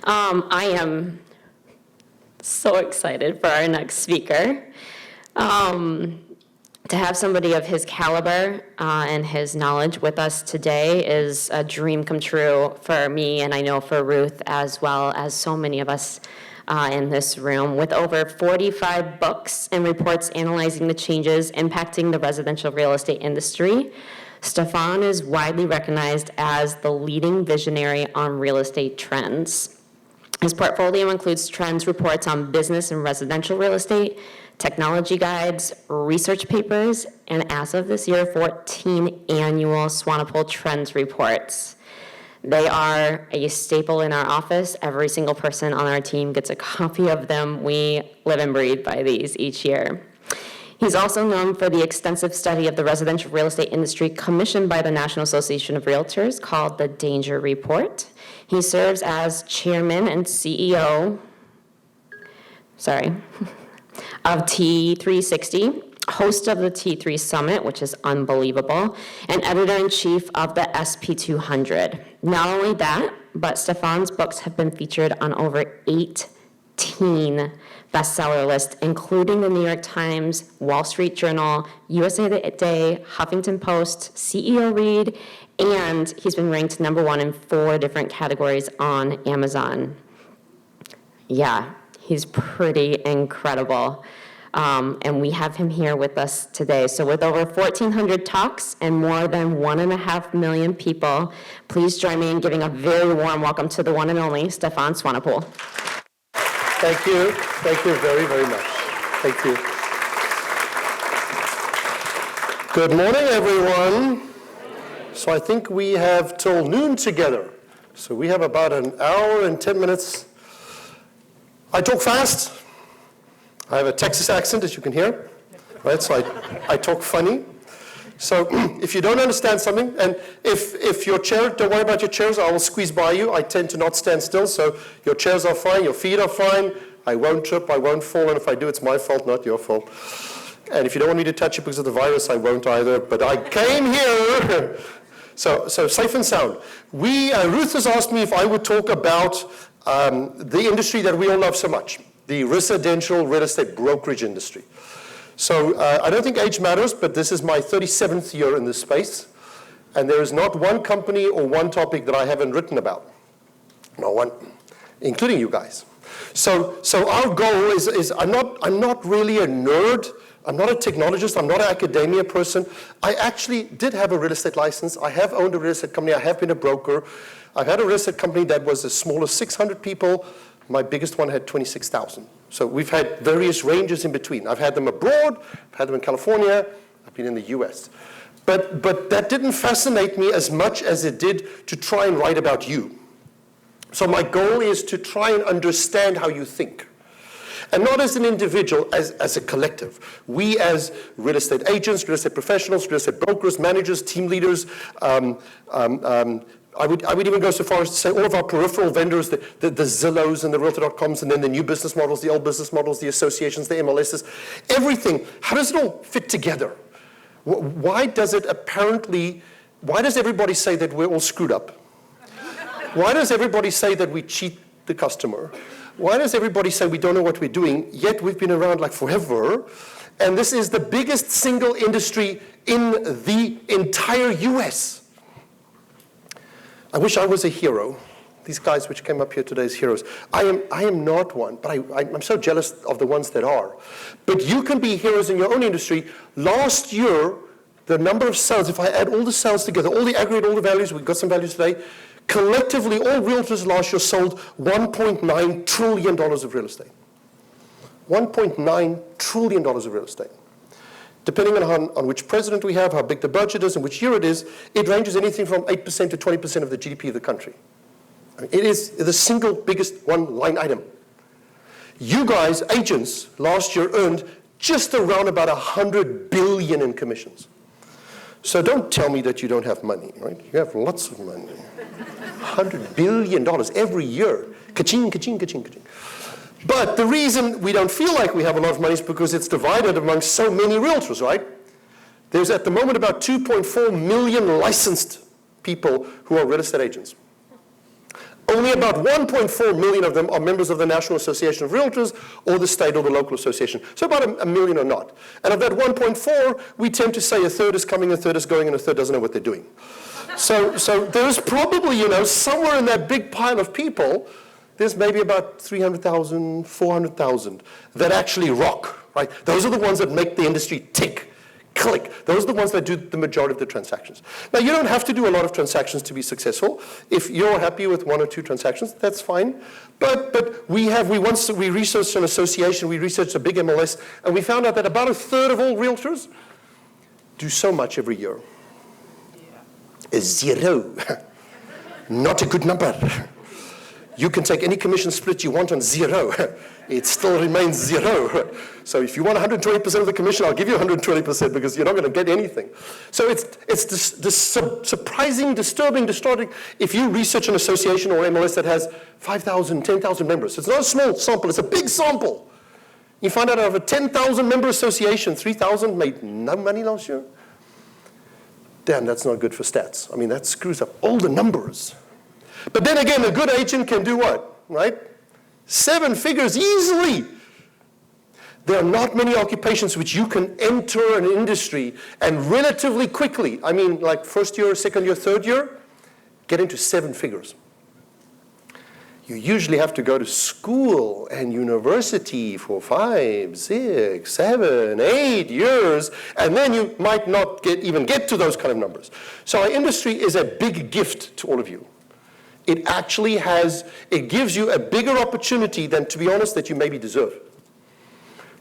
I am so excited for our next speaker. To have somebody of his caliber and his knowledge with us today is a dream come true for me, and I know for Ruth, as well as so many of us in this room. With over 45 books and reports analyzing the changes impacting the residential real estate industry, Stefan is widely recognized as the leading visionary on real estate trends. His portfolio includes trends reports on business and residential real estate, technology guides, research papers, and as of this year, 14 annual Swanepoel Trends reports. They are a staple in our office. Every single person on our team gets a copy of them. We live and breathe by these each year. He's also known for the extensive study of the residential real estate industry commissioned by the National Association of Realtors called the Danger Report. He serves as chairman and CEO, of T360, host of the T3 Summit, which is unbelievable, and editor-in-chief of the SP200. Not only that, but Stefan's books have been featured on over 18 bestseller lists, including the New York Times, Wall Street Journal, USA Today, Huffington Post, CEO Read, and he's been ranked #1 in 4 different categories on Amazon. Yeah, he's pretty incredible. And we have him here with us today. So with over 1,400 talks and more than 1.5 million people, please join me in giving a very warm welcome to the one and only Stefan Swanepoel. Thank you. Thank you very, very much. Thank you. Good morning, everyone. So I think we have till noon together. So we have about an hour and 10 minutes. I talk fast. I have a Texas accent, as you can hear, right? So I talk funny. So if you don't understand something, and if your chair, don't worry about your chairs, I will squeeze by you. I tend to not stand still, so your chairs are fine, your feet are fine. I won't trip, I won't fall, and if I do, it's my fault, not your fault. And if you don't want me to touch you because of the virus, I won't either, but I came here. So safe and sound. Ruth has asked me if I would talk about the industry that we all love so much, the residential real estate brokerage industry. So I don't think age matters, but this is my 37th year in this space, and there is not one company or one topic that I haven't written about. No one, including you guys. So our goal is I'm not really a nerd. I'm not a technologist. I'm not an academia person. I actually did have a real estate license. I have owned a real estate company. I have been a broker. I've had a real estate company that was as small as 600 people. My biggest one had 26,000. So we've had various ranges in between. I've had them abroad. I've had them in California. I've been in the US. But that didn't fascinate me as much as it did to try and write about you. So my goal is to try and understand how you think. And not as an individual, as a collective. We as real estate agents, real estate professionals, real estate brokers, managers, team leaders, I would even go so far as to say all of our peripheral vendors, the Zillows and the Realtor.coms, and then the new business models, the old business models, the associations, the MLSs, everything. How does it all fit together? Why does everybody say that we're all screwed up? Why does everybody say that we cheat the customer? Why does everybody say we don't know what we're doing, yet we've been around like forever, and this is the biggest single industry in the entire US? I wish I was a hero. These guys which came up here today as heroes. I am not one, but I'm so jealous of the ones that are. But you can be heroes in your own industry. Last year, the number of sales, if I add all the sales together, all the aggregate, all the values, we've got some values today, collectively, all realtors last year sold $1.9 trillion of real estate. $1.9 trillion of real estate. Depending on which president we have, how big the budget is, and which year it is, it ranges anything from 8% to 20% of the GDP of the country. I mean, it is the single biggest one line item. You guys, agents, last year earned just around about $100 billion in commissions. So don't tell me that you don't have money, right? You have lots of money. $100 billion every year. Ka-ching, ka-ching, ka-ching, ka-ching. But the reason we don't feel like we have a lot of money is because it's divided among so many realtors, right? There's at the moment about 2.4 million licensed people who are real estate agents. Only about 1.4 million of them are members of the National Association of Realtors or the state or the local association. So about a million are not. And of that 1.4, we tend to say a third is coming, a third is going, and a third doesn't know what they're doing. So there's probably, somewhere in that big pile of people, there's maybe about 300,000, 400,000 that actually rock, right? Those are the ones that make the industry tick, click. Those are the ones that do the majority of the transactions. Now, you don't have to do a lot of transactions to be successful. If you're happy with 1 or 2 transactions, that's fine. But we researched an association, we researched a big MLS, and we found out that about a third of all realtors do so much every year. A 0. Not a good number. You can take any commission split you want on 0. It still remains 0. So if you want 120% of the commission, I'll give you 120% because you're not going to get anything. So it's this surprising, disturbing, distorting. If you research an association or MLS that has 5,000, 10,000 members, it's not a small sample, it's a big sample. You find out of a 10,000 member association, 3,000 made no money last year. Damn, that's not good for stats. I mean, that screws up all the numbers. But then again, a good agent can do what, right? 7 figures easily. There are not many occupations which you can enter an industry and relatively quickly, I mean like first year, second year, third year, get into 7 figures. You usually have to go to school and university for 5, 6, 7, 8 years, and then you might not even get to those kind of numbers. So our industry is a big gift to all of you. It actually gives you a bigger opportunity than, to be honest, that you maybe deserve.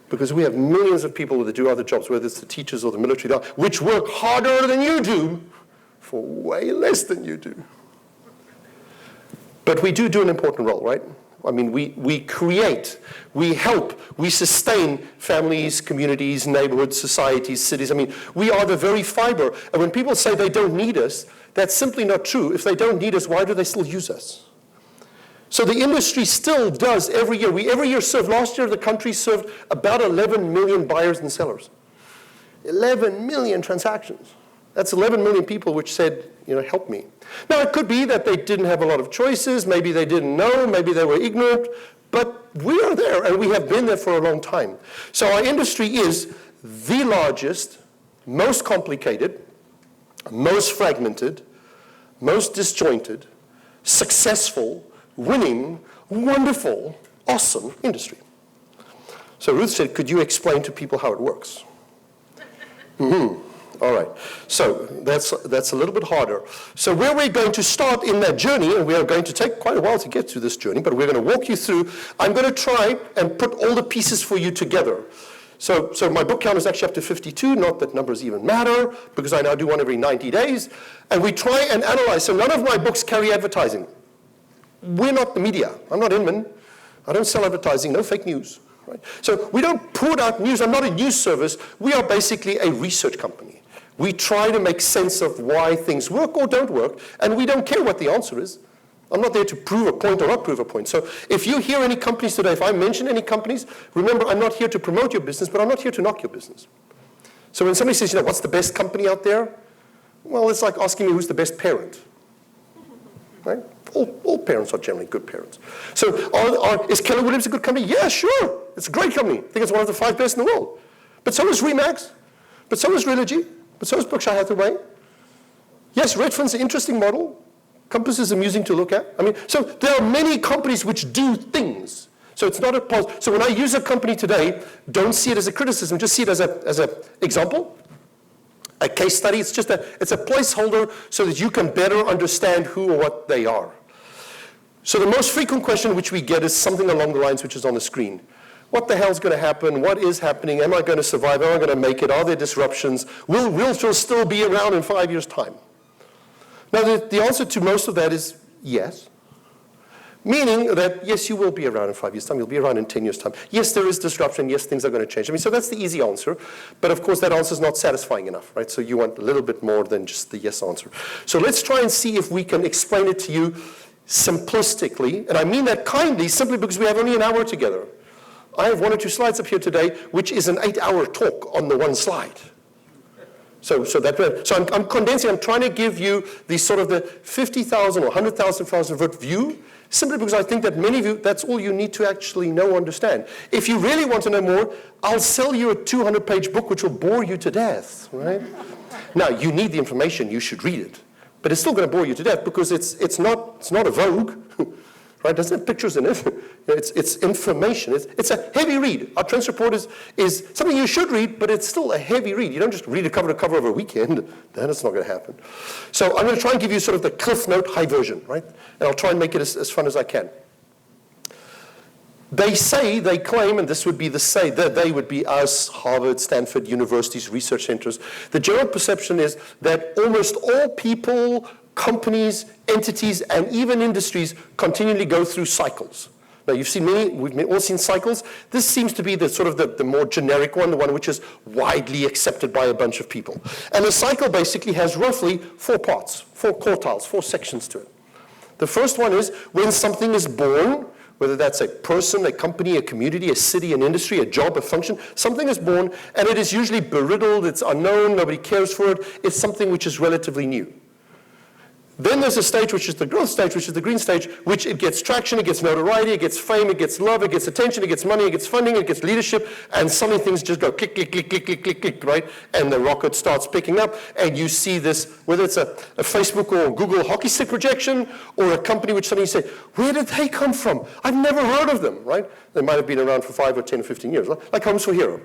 Because we have millions of people that do other jobs, whether it's the teachers or the military, which work harder than you do for way less than you do. But we do an important role, right? I mean, we create, we help, we sustain families, communities, neighborhoods, societies, cities. I mean, we are the very fiber. And when people say they don't need us, that's simply not true. If they don't need us, why do they still use us? So the industry still does every year. We every year serve. Last year, the country served about 11 million buyers and sellers. 11 million transactions. That's 11 million people which said, help me. Now, it could be that they didn't have a lot of choices. Maybe they didn't know. Maybe they were ignorant. But we are there, and we have been there for a long time. So our industry is the largest, most complicated, most fragmented, most disjointed, successful, winning, wonderful, awesome industry. So Ruth said, could you explain to people how it works? All right. So that's a little bit harder. So where we're going to start in that journey, and we are going to take quite a while to get to this journey, but we're going to walk you through. I'm going to try and put all the pieces for you together. So my book count is actually up to 52, not that numbers even matter, because I now do one every 90 days. And we try and analyze. So none of my books carry advertising. We're not the media. I'm not Inman. I don't sell advertising, no fake news. Right? So we don't put out news. I'm not a news service. We are basically a research company. We try to make sense of why things work or don't work, and we don't care what the answer is. I'm not there to prove a point or not prove a point. So if you hear any companies today, if I mention any companies, remember I'm not here to promote your business, but I'm not here to knock your business. So when somebody says, what's the best company out there? Well, it's like asking me who's the best parent. Right? All parents are generally good parents. So is Keller Williams a good company? Yeah, sure. It's a great company. I think it's one of the 5 best in the world. But so is Remax. But so is Realogy. But so is Berkshire Hathaway. Yes, Redfern's an interesting model. Compass is amusing to look at. I mean, so there are many companies which do things. So it's not a pause. So when I use a company today, don't see it as a criticism. Just see it as an example, a case study. It's a placeholder so that you can better understand who or what they are. So the most frequent question which we get is something along the lines which is on the screen. What the hell's going to happen? What is happening? Am I going to survive? Am I going to make it? Are there disruptions? Will realtors still be around in 5 years' time? Now, the answer to most of that is yes. Meaning that, yes, you will be around in 5 years' time. You'll be around in 10 years' time. Yes, there is disruption. Yes, things are going to change. I mean, so that's the easy answer. But, of course, that answer is not satisfying enough, right? So you want a little bit more than just the yes answer. So let's try and see if we can explain it to you simplistically. And I mean that kindly, simply because we have only an hour together. I have 1 or 2 slides up here today, which is an 8-hour talk on the one slide. So I'm condensing. I'm trying to give you the sort of the 50,000 or 100,000 foot view simply because I think that many of you, that's all you need to actually know or understand. If you really want to know more, I'll sell you a 200-page book which will bore you to death, right? Now, you need the information, you should read it. But it's still going to bore you to death because it's not a Vogue, right? It doesn't have pictures in it. It's information. It's a heavy read. Our trends report is something you should read, but it's still a heavy read. You don't just read it cover to cover over a weekend. Then it's not going to happen. So I'm going to try and give you sort of the Cliff Note high version, right? And I'll try and make it as fun as I can. They claim, and this would be that they would be us, Harvard, Stanford, universities, research centers. The general perception is that almost all people, companies, entities, and even industries continually go through cycles. Now, we've all seen cycles. This seems to be the sort of the more generic one, the one which is widely accepted by a bunch of people. And the cycle basically has roughly 4 parts, 4 quartiles, 4 sections to it. The first one is when something is born, whether that's a person, a company, a community, a city, an industry, a job, a function, something is born, and it is usually beriddled, it's unknown, nobody cares for it, it's something which is relatively new. Then there's a stage which is the growth stage, which is the green stage, which it gets traction, it gets notoriety, it gets fame, it gets love, it gets attention, it gets money, it gets funding, it gets leadership, and suddenly things just go click, click, click, click, click, click, click, right? And the rocket starts picking up, and you see this, whether it's a Facebook or Google hockey stick projection, or a company which suddenly you say, where did they come from? I've never heard of them, right? They might have been around for 5 or 10 or 15 years, like Homes for Heroes,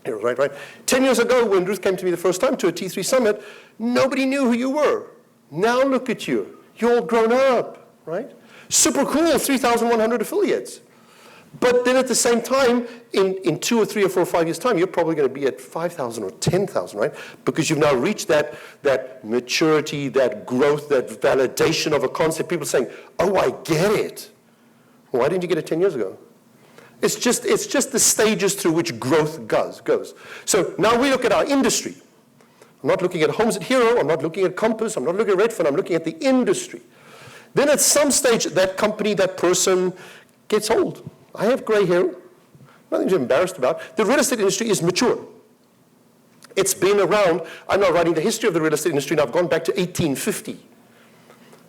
right? 10 years ago, when Ruth came to me the first time to a T3 summit, nobody knew who you were. Now look at you. You're all grown up, right? Super cool, 3,100 affiliates. But then at the same time, in 2 or 3 or 4 or 5 years' time, you're probably going to be at 5,000 or 10,000, right? Because you've now reached that maturity, that growth, that validation of a concept. People saying, oh, I get it. Why didn't you get it 10 years ago? It's just the stages through which growth goes. So now we look at our industry. I'm not looking at Homes at Hero, I'm not looking at Compass, I'm not looking at Redfin, I'm looking at the industry. Then at some stage, that company, that person gets old. I have gray hair, nothing to be embarrassed about. The real estate industry is mature. It's been around. I'm now writing the history of the real estate industry, and I've gone back to 1850.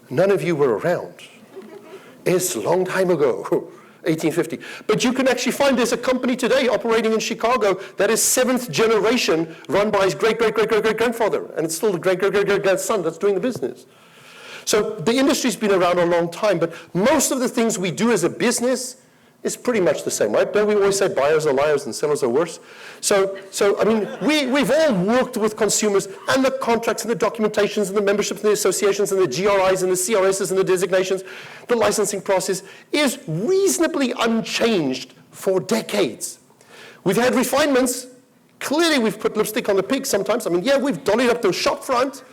None of you were around. It's a long time ago. 1850. But you can actually find there's a company today operating in Chicago that is 7th generation run by his great-great-great-great-great-grandfather. And it's still the great-great-great-great-grandson that's doing the business. So the industry's been around a long time, but most of the things we do as a business is pretty much the same, right? Don't we always say buyers are liars and sellers are worse? So I mean, we've all worked with consumers, and the contracts and the documentations and the memberships and the associations and the GRIs and the CRSs and the designations, the licensing process is reasonably unchanged for decades. We've had refinements. Clearly, we've put lipstick on the pig sometimes. I mean, yeah, we've dollied up the shop front.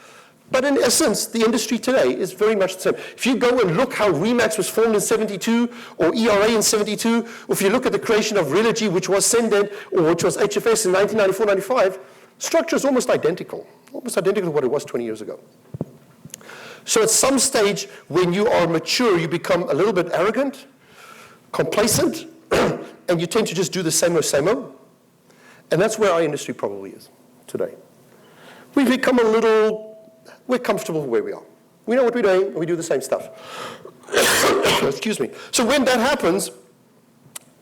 But in essence, the industry today is very much the same. If you go and look how Remax was formed in 72, or ERA in 72, or if you look at the creation of Realogy, which was Sendent, or which was HFS in 1994-95, structure is almost identical to what it was 20 years ago. So at some stage, when you are mature, you become a little bit arrogant, complacent, and you tend to just do the same old. And that's where our industry probably is today. We've become we're comfortable where we are. We know what we're doing, and we do the same stuff. Excuse me. So when that happens,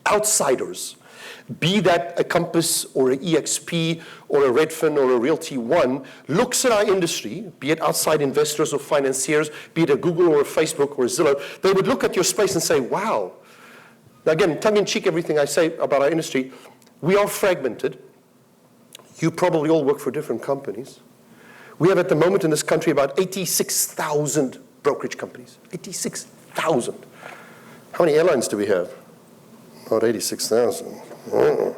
outsiders, be that a Compass or an EXP or a Redfin or a Realty One, looks at our industry, be it outside investors or financiers, be it a Google or a Facebook or a Zillow, they would look at your space and say, wow. Now again, tongue-in-cheek everything I say about our industry, we are fragmented. You probably all work for different companies. We have at the moment in this country about 86,000 brokerage companies. 86,000. How many airlines do we have? Not 86,000. You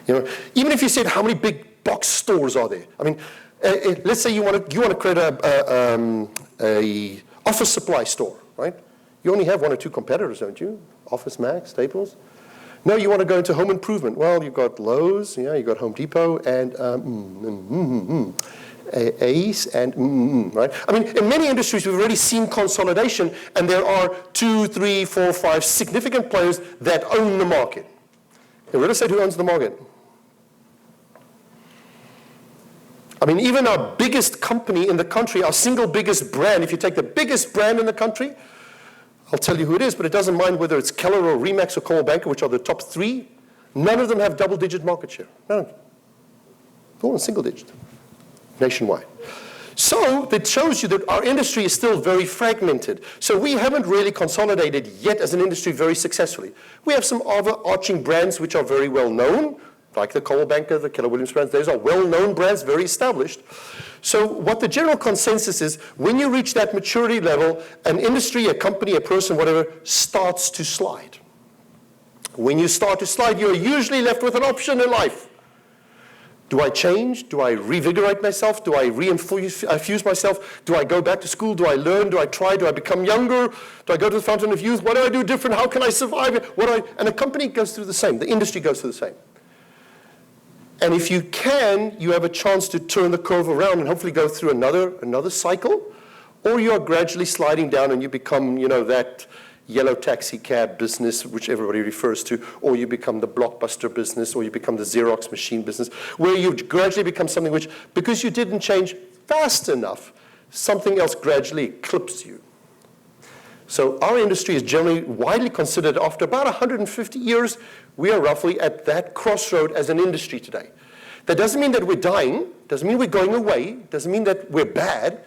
know, even if you said how many big box stores are there? I mean, let's say you want to create a office supply store, right? You only have 1 or 2 competitors, don't you? Office Max, Staples. No, you want to go into home improvement. Well, you've got Lowe's, yeah, you've got Home Depot, and Ace, and right? I mean, in many industries, we've already seen consolidation, and there are 2, 3, 4, 5 significant players that own the market. In real estate, who owns the market? I mean, even our biggest company in the country, our single biggest brand, if you take the biggest brand in the country, I'll tell you who it is, but it doesn't mind whether it's Keller or Remax or Coldwell Banker, which are the top three. None of them have double-digit market share. None of them. They're all in single-digit, nationwide. So that shows you that our industry is still very fragmented. So we haven't really consolidated yet as an industry very successfully. We have some overarching brands which are very well known, like the Coldwell Banker, the Keller Williams brands. Those are well-known brands, very established. So what the general consensus is, when you reach that maturity level, an industry, a company, a person, whatever, starts to slide. When you start to slide, you're usually left with an option in life. Do I change? Do I revigorate myself? Do I reinfuse myself? Do I go back to school? Do I learn? Do I try? Do I become younger? Do I go to the fountain of youth? What do I do different? How can I survive? And a company goes through the same. The industry goes through the same. And if you can, you have a chance to turn the curve around and hopefully go through another cycle, or you're gradually sliding down and you become, that yellow taxi cab business, which everybody refers to, or you become the Blockbuster business, or you become the Xerox machine business, where you gradually become something which, because you didn't change fast enough, something else gradually eclipses you. So our industry is generally widely considered, after about 150 years, we are roughly at that crossroad as an industry today. That doesn't mean that we're dying, doesn't mean we're going away, doesn't mean that we're bad.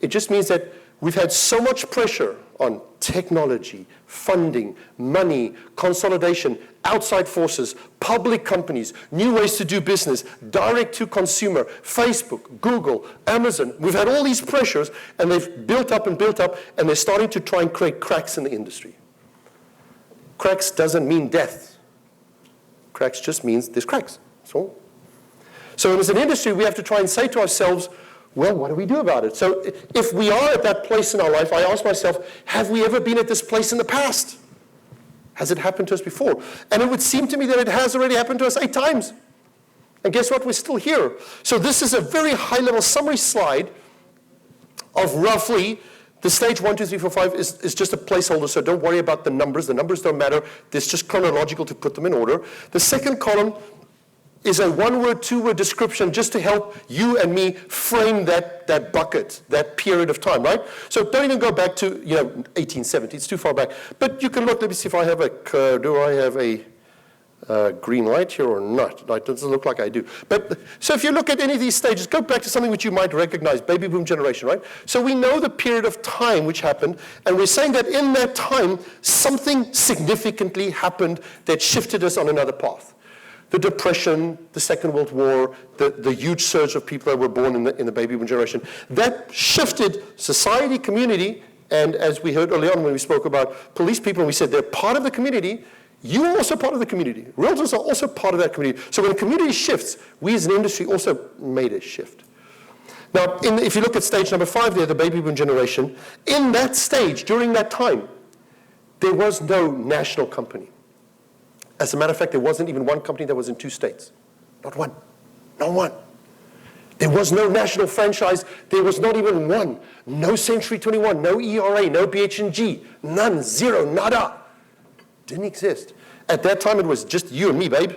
It just means that we've had so much pressure on technology, funding, money, consolidation, outside forces, public companies, new ways to do business, direct to consumer, Facebook, Google, Amazon. We've had all these pressures, and they've built up, and they're starting to try and create cracks in the industry. Cracks doesn't mean death. Cracks just means there's cracks. That's all. So as an industry, we have to try and say to ourselves, well, what do we do about it? So if we are at that place in our life, I ask myself, have we ever been at this place in the past? Has it happened to us before? And it would seem to me that it has already happened to us 8 times. And guess what? We're still here. So this is a very high-level summary slide of roughly the stage 1, 2, 3, 4, 5 is just a placeholder, so don't worry about the numbers. The numbers don't matter. It's just chronological to put them in order. The second column is a 1-word, 2-word description just to help you and me frame that bucket, that period of time, right? So don't even go back to 1870. It's too far back. But you can look. Let me see if I have do I have a green light here or not? It doesn't look like I do. But so if you look at any of these stages, go back to something which you might recognize, baby boom generation, right? So we know the period of time which happened, and we're saying that in that time, something significantly happened that shifted us on another path. The Depression, the Second World War, the huge surge of people that were born in the baby boom generation, that shifted society, community, and as we heard early on when we spoke about police people, and we said they're part of the community, you are also part of the community. Realtors are also part of that community. So when a community shifts, we as an industry also made a shift. Now, if you look at stage number 5 there, the baby boom generation, in that stage, during that time, there was no national company. As a matter of fact, there wasn't even one company that was in 2 states. Not one. Not one. There was no national franchise. There was not even one. No Century 21, no ERA, no BH&G. None, zero, nada. Didn't exist. At that time, it was just you and me, babe.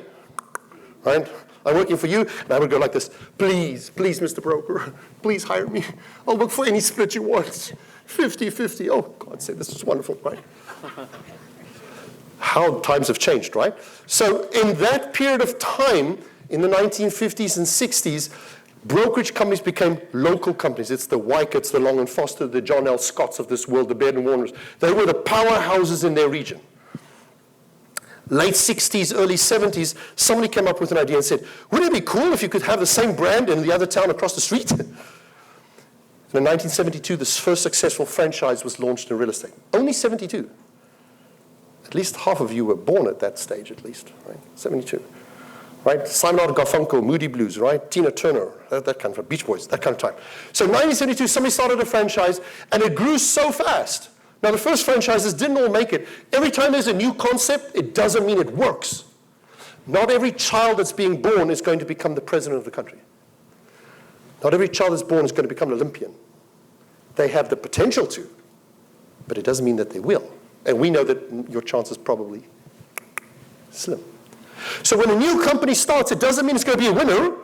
Right? I'm working for you, and I would go like this. Please, please, Mr. Broker, please hire me. I'll work for any split you want. 50-50. Oh, God sake, this is wonderful, right? How times have changed, right? So in that period of time, in the 1950s and 60s, brokerage companies became local companies. It's the Wyckoffs, the Long & Foster, the John L. Scotts of this world, the Baird & Warners. They were the powerhouses in their region. Late 60s, early 70s, somebody came up with an idea and said, wouldn't it be cool if you could have the same brand in the other town across the street? In 1972, this first successful franchise was launched in real estate. Only 72. At least half of you were born at that stage, at least, right? 72, right? Simon and Garfunkel, Moody Blues, right? Tina Turner, that kind of, Beach Boys, that kind of time. So 1972, somebody started a franchise, and it grew so fast. Now, the first franchises didn't all make it. Every time there's a new concept, it doesn't mean it works. Not every child that's being born is going to become the president of the country. Not every child that's born is going to become an Olympian. They have the potential to, but it doesn't mean that they will. And we know that your chance is probably slim. So when a new company starts, it doesn't mean it's going to be a winner.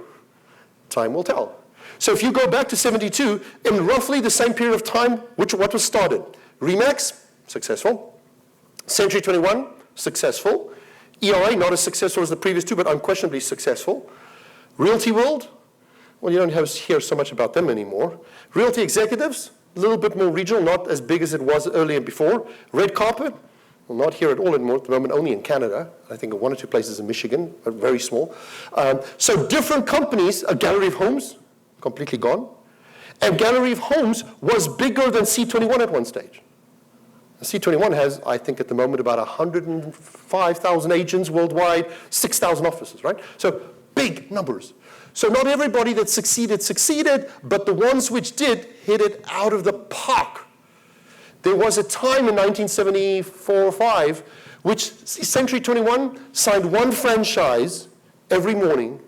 Time will tell. So if you go back to 72, in roughly the same period of time, what was started? Remax, successful. Century 21, successful. ERA, not as successful as the previous two, but unquestionably successful. Realty World, well, you don't hear so much about them anymore. Realty Executives, a little bit more regional, not as big as it was earlier and before. Red Carpet, well, not here at all anymore, at the moment, only in Canada. I think one or two places in Michigan, but very small. So different companies, a Gallery of Homes, completely gone. And Gallery of Homes was bigger than C21 at one stage. C21 has, I think at the moment, about 105,000 agents worldwide, 6,000 offices, right? So big numbers. So not everybody that succeeded, but the ones which did hit it out of the park. There was a time in 1974 or 5, which Century 21 signed one franchise every morning,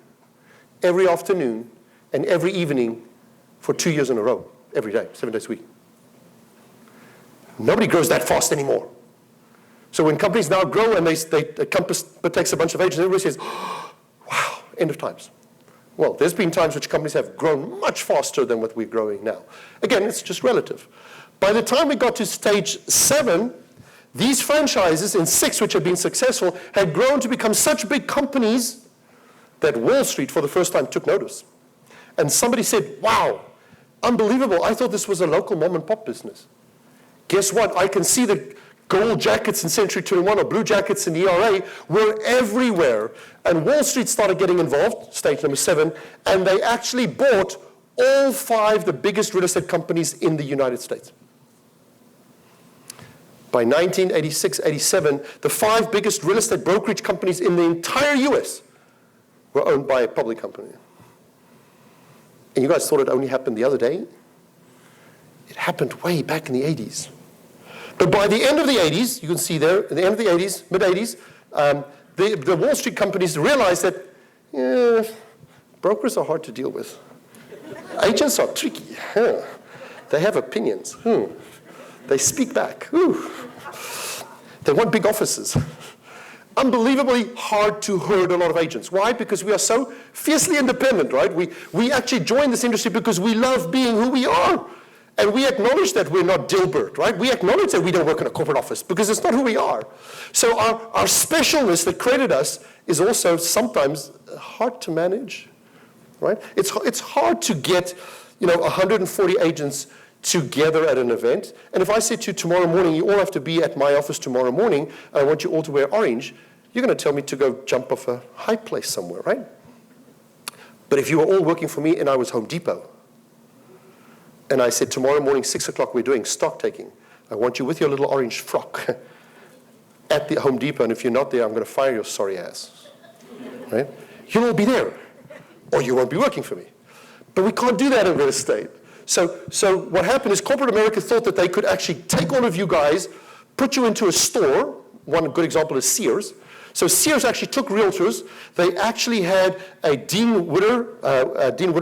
every afternoon, and every evening for 2 years in a row, every day, 7 days a week. Nobody grows that fast anymore. So when companies now grow and a company takes a bunch of agents, everybody says, oh, wow, end of times. Well, there's been times which companies have grown much faster than what we're growing now. Again, it's just relative. By the time we got to stage 7, these franchises in 6, which had been successful, had grown to become such big companies that Wall Street, for the first time, took notice. And somebody said, wow, unbelievable. I thought this was a local mom and pop business. Guess what? I can see the gold jackets in Century 21 or blue jackets in ERA were everywhere. And Wall Street started getting involved, stage number 7, and they actually bought all 5 the biggest real estate companies in the United States. By 1986-87, the 5 biggest real estate brokerage companies in the entire US were owned by a public company. And you guys thought it only happened the other day? It happened way back in the 80s. But by the end of the 80s, you can see there, at the end of the 80s, mid-80s, the Wall Street companies realized that brokers are hard to deal with. Agents are tricky. They have opinions. They speak back. They want big offices. Unbelievably hard to herd a lot of agents. Why? Because we are so fiercely independent, right? We actually joined this industry because we love being who we are. And we acknowledge that we're not Dilbert, right? We acknowledge that we don't work in a corporate office because it's not who we are. So our specialness that created us is also sometimes hard to manage, right? It's hard to get, 140 agents together at an event. And if I say to you tomorrow morning, you all have to be at my office tomorrow morning, and I want you all to wear orange, you're going to tell me to go jump off a high place somewhere, right? But if you were all working for me and I was Home Depot, and I said, tomorrow morning, 6 o'clock, we're doing stock taking. I want you with your little orange frock at the Home Depot, and if you're not there, I'm going to fire your sorry ass. Right? You'll all be there, or you won't be working for me. But we can't do that in real estate. So what happened is corporate America thought that they could actually take all of you guys, put you into a store. One good example is Sears. So Sears actually took realtors. They actually had a Dean Witter,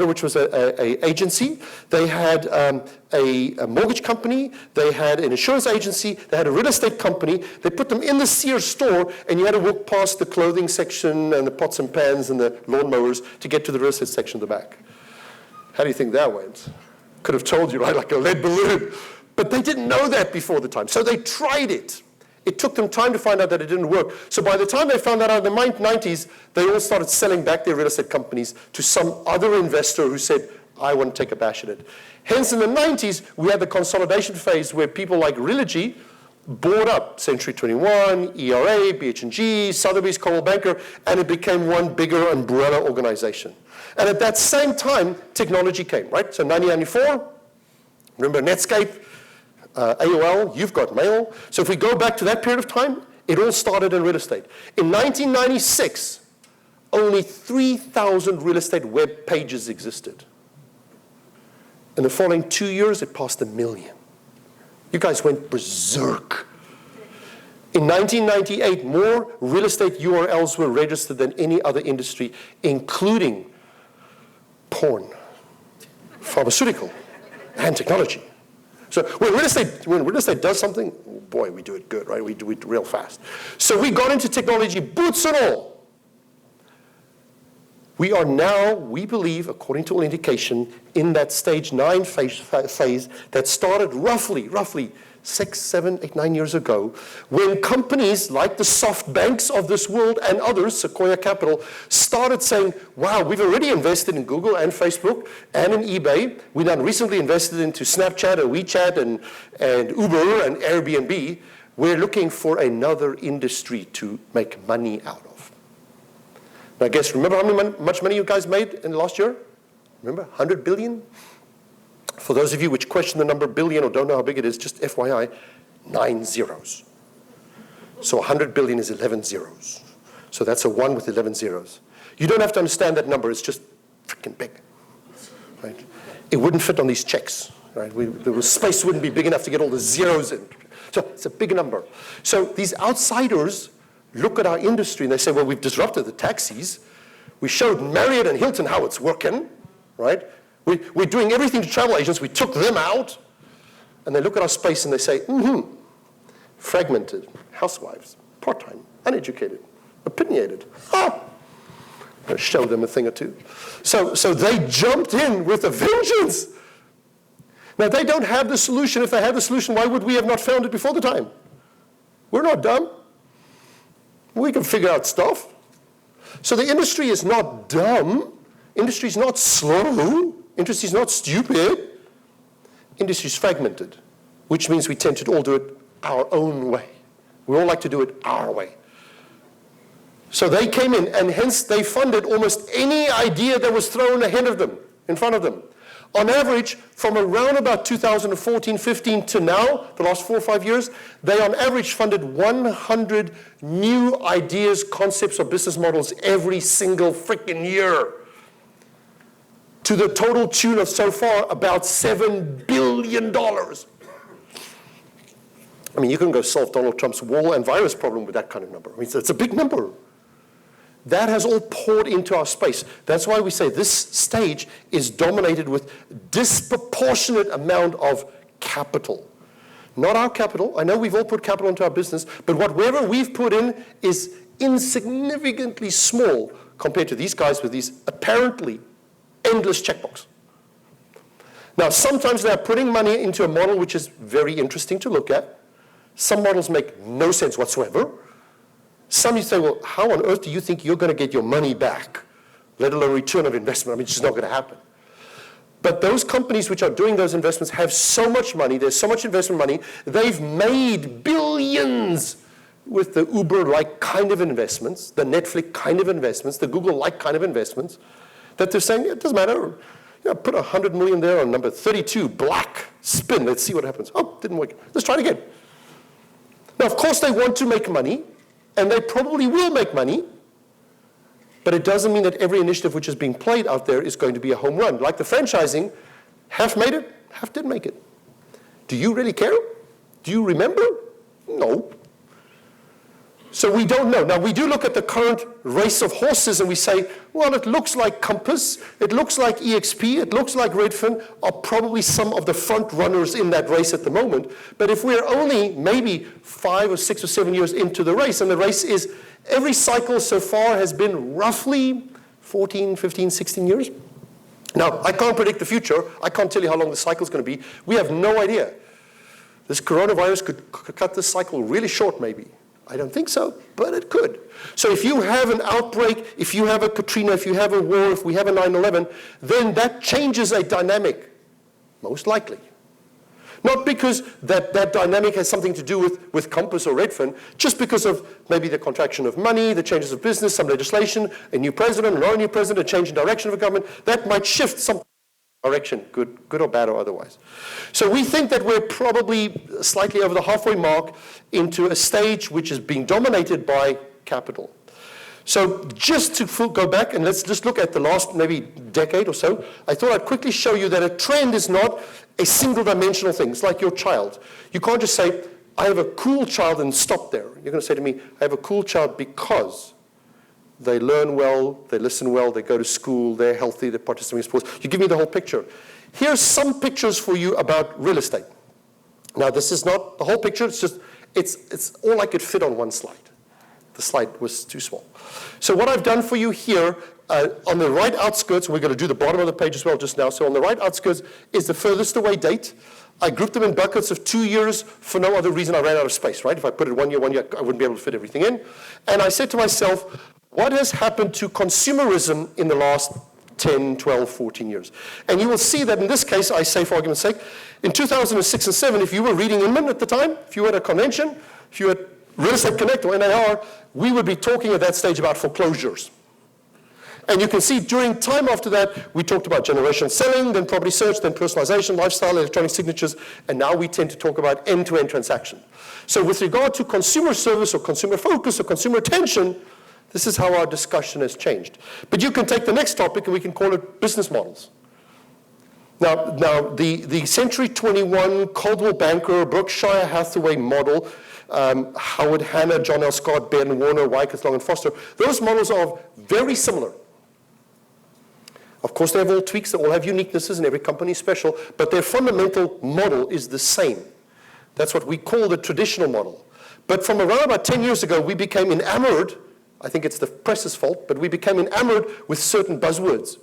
which was a agency. They had a mortgage company. They had an insurance agency. They had a real estate company. They put them in the Sears store, and you had to walk past the clothing section and the pots and pans and the lawnmowers to get to the real estate section at the back. How do you think that went? Could have told you, right, like a lead balloon. But they didn't know that before the time. So they tried it. It took them time to find out that it didn't work. So by the time they found that out in the 90s, they all started selling back their real estate companies to some other investor who said, I want to take a bash at it. Hence, in the 90s, we had the consolidation phase where people like Realogy bought up Century 21, ERA, BH&G, Sotheby's, Coldwell Banker, and it became one bigger umbrella organization. And at that same time, technology came, right? So 1994, remember Netscape? AOL, you've got mail. So if we go back to that period of time, it all started in real estate. In 1996, only 3,000 real estate web pages existed. In the following 2 years, it passed 1 million. You guys went berserk. In 1998, more real estate URLs were registered than any other industry, including porn, pharmaceutical, and technology. So when real estate does something, boy, we do it good, right? We do it real fast. So we got into technology, boots and all. We are now, we believe, according to all indication, in that stage 9 phase that started roughly 6, 7, 8, 9 years ago, when companies like the soft banks of this world and others, Sequoia Capital, started saying, wow, we've already invested in Google and Facebook and in eBay. We now recently invested into Snapchat and WeChat and Uber and Airbnb. We're looking for another industry to make money out of. Now, remember how much money you guys made in the last year? Remember, 100 billion? For those of you which question the number billion or don't know how big it is, just FYI, 9 zeros. So 100 billion is 11 zeros. So that's a 1 with 11 zeros. You don't have to understand that number. It's just freaking big. Right? It wouldn't fit on these checks. Right? The space wouldn't be big enough to get all the zeros in. So it's a big number. So these outsiders look at our industry and they say, well, we've disrupted the taxis. We showed Marriott and Hilton how it's working. Right? We're doing everything to travel agents. We took them out. And they look at our space and they say, fragmented, housewives, part-time, uneducated, opinionated. I'll show them a thing or two. So they jumped in with a vengeance. Now, they don't have the solution. If they had the solution, why would we have not found it before the time? We're not dumb. We can figure out stuff. So the industry is not dumb. Industry is not slow. Industry is not stupid. Industry is fragmented, which means we tend to all do it our own way. We all like to do it our way. So they came in, and hence they funded almost any idea that was thrown ahead of them, in front of them. On average, from around about 2014, 15 to now, the last 4 or 5 years, they on average funded 100 new ideas, concepts, or business models every single freaking year, to the total tune of so far about $7 billion. I mean, you can go solve Donald Trump's wall and virus problem with that kind of number. I mean, it's a big number. That has all poured into our space. That's why we say this stage is dominated with disproportionate amount of capital. Not our capital. I know we've all put capital into our business, but whatever we've put in is insignificantly small compared to these guys with these apparently endless checkbooks. Now, sometimes they're putting money into a model which is very interesting to look at. Some models make no sense whatsoever. Some you say, well, how on earth do you think you're going to get your money back, let alone return of investment? I mean, it's just not going to happen. But those companies which are doing those investments have so much money, there's so much investment money, they've made billions with the Uber-like kind of investments, the Netflix kind of investments, the Google-like kind of investments, that they're saying, it doesn't matter. Put 100 million there on number 32, black, spin, let's see what happens. Oh, didn't work. Let's try it again. Now, of course, they want to make money, and they probably will make money, but it doesn't mean that every initiative which is being played out there is going to be a home run. Like the franchising, half made it, half didn't make it. Do you really care? Do you remember? No. So we don't know. Now, we do look at the current race of horses and we say, well, it looks like Compass, it looks like EXP, it looks like Redfin are probably some of the front runners in that race at the moment. But if we're only maybe 5 or 6 or 7 years into the race, and the race is, every cycle so far has been roughly 14, 15, 16 years. Now, I can't predict the future. I can't tell you how long the cycle is going to be. We have no idea. This coronavirus could cut this cycle really short, maybe. I don't think so, but it could. So if you have an outbreak, if you have a Katrina, if you have a war, if we have a 9/11, then that changes a dynamic, most likely. Not because that dynamic has something to do with Compass or Redfin, just because of maybe the contraction of money, the changes of business, some legislation, a new president, or a new president, a change in direction of a government, that might shift some direction, good or bad or otherwise. So we think that we're probably slightly over the halfway mark into a stage which is being dominated by capital. So just to go back and let's just look at the last maybe decade or so, I thought I'd quickly show you that a trend is not a single dimensional thing. It's like your child. You can't just say, I have a cool child and stop there. You're going to say to me, I have a cool child because they learn well, they listen well, they go to school, they're healthy, they're participating in sports. You give me the whole picture. Here's some pictures for you about real estate. Now, this is not the whole picture. It's just, it's all I could fit on one slide. The slide was too small. So what I've done for you here, on the right outskirts, we're going to do the bottom of the page as well just now. So on the right outskirts is the furthest away date. I grouped them in buckets of 2 years for no other reason. I ran out of space, right? If I put it 1 year, I wouldn't be able to fit everything in. And I said to myself, what has happened to consumerism in the last 10, 12, 14 years? And you will see that in this case, I say for argument's sake, in 2006 and 7, if you were reading Inman at the time, if you were at a convention, if you were at Real Estate Connect or NAR, we would be talking at that stage about foreclosures. And you can see during time after that, we talked about generational selling, then property search, then personalization, lifestyle, electronic signatures, and now we tend to talk about end-to-end transaction. So with regard to consumer service or consumer focus or consumer attention, this is how our discussion has changed. But you can take the next topic and we can call it business models. Now the Century 21 Coldwell Banker, Berkshire Hathaway model, Howard Hanna, John L. Scott, Ben Warner, Wyckoff, Long and Foster, those models are very similar. Of course, they have all tweaks, they all have uniquenesses, and every company is special, but their fundamental model is the same. That's what we call the traditional model. But from around about 10 years ago, we became enamored, I think it's the press's fault, but we became enamored with certain buzzwords.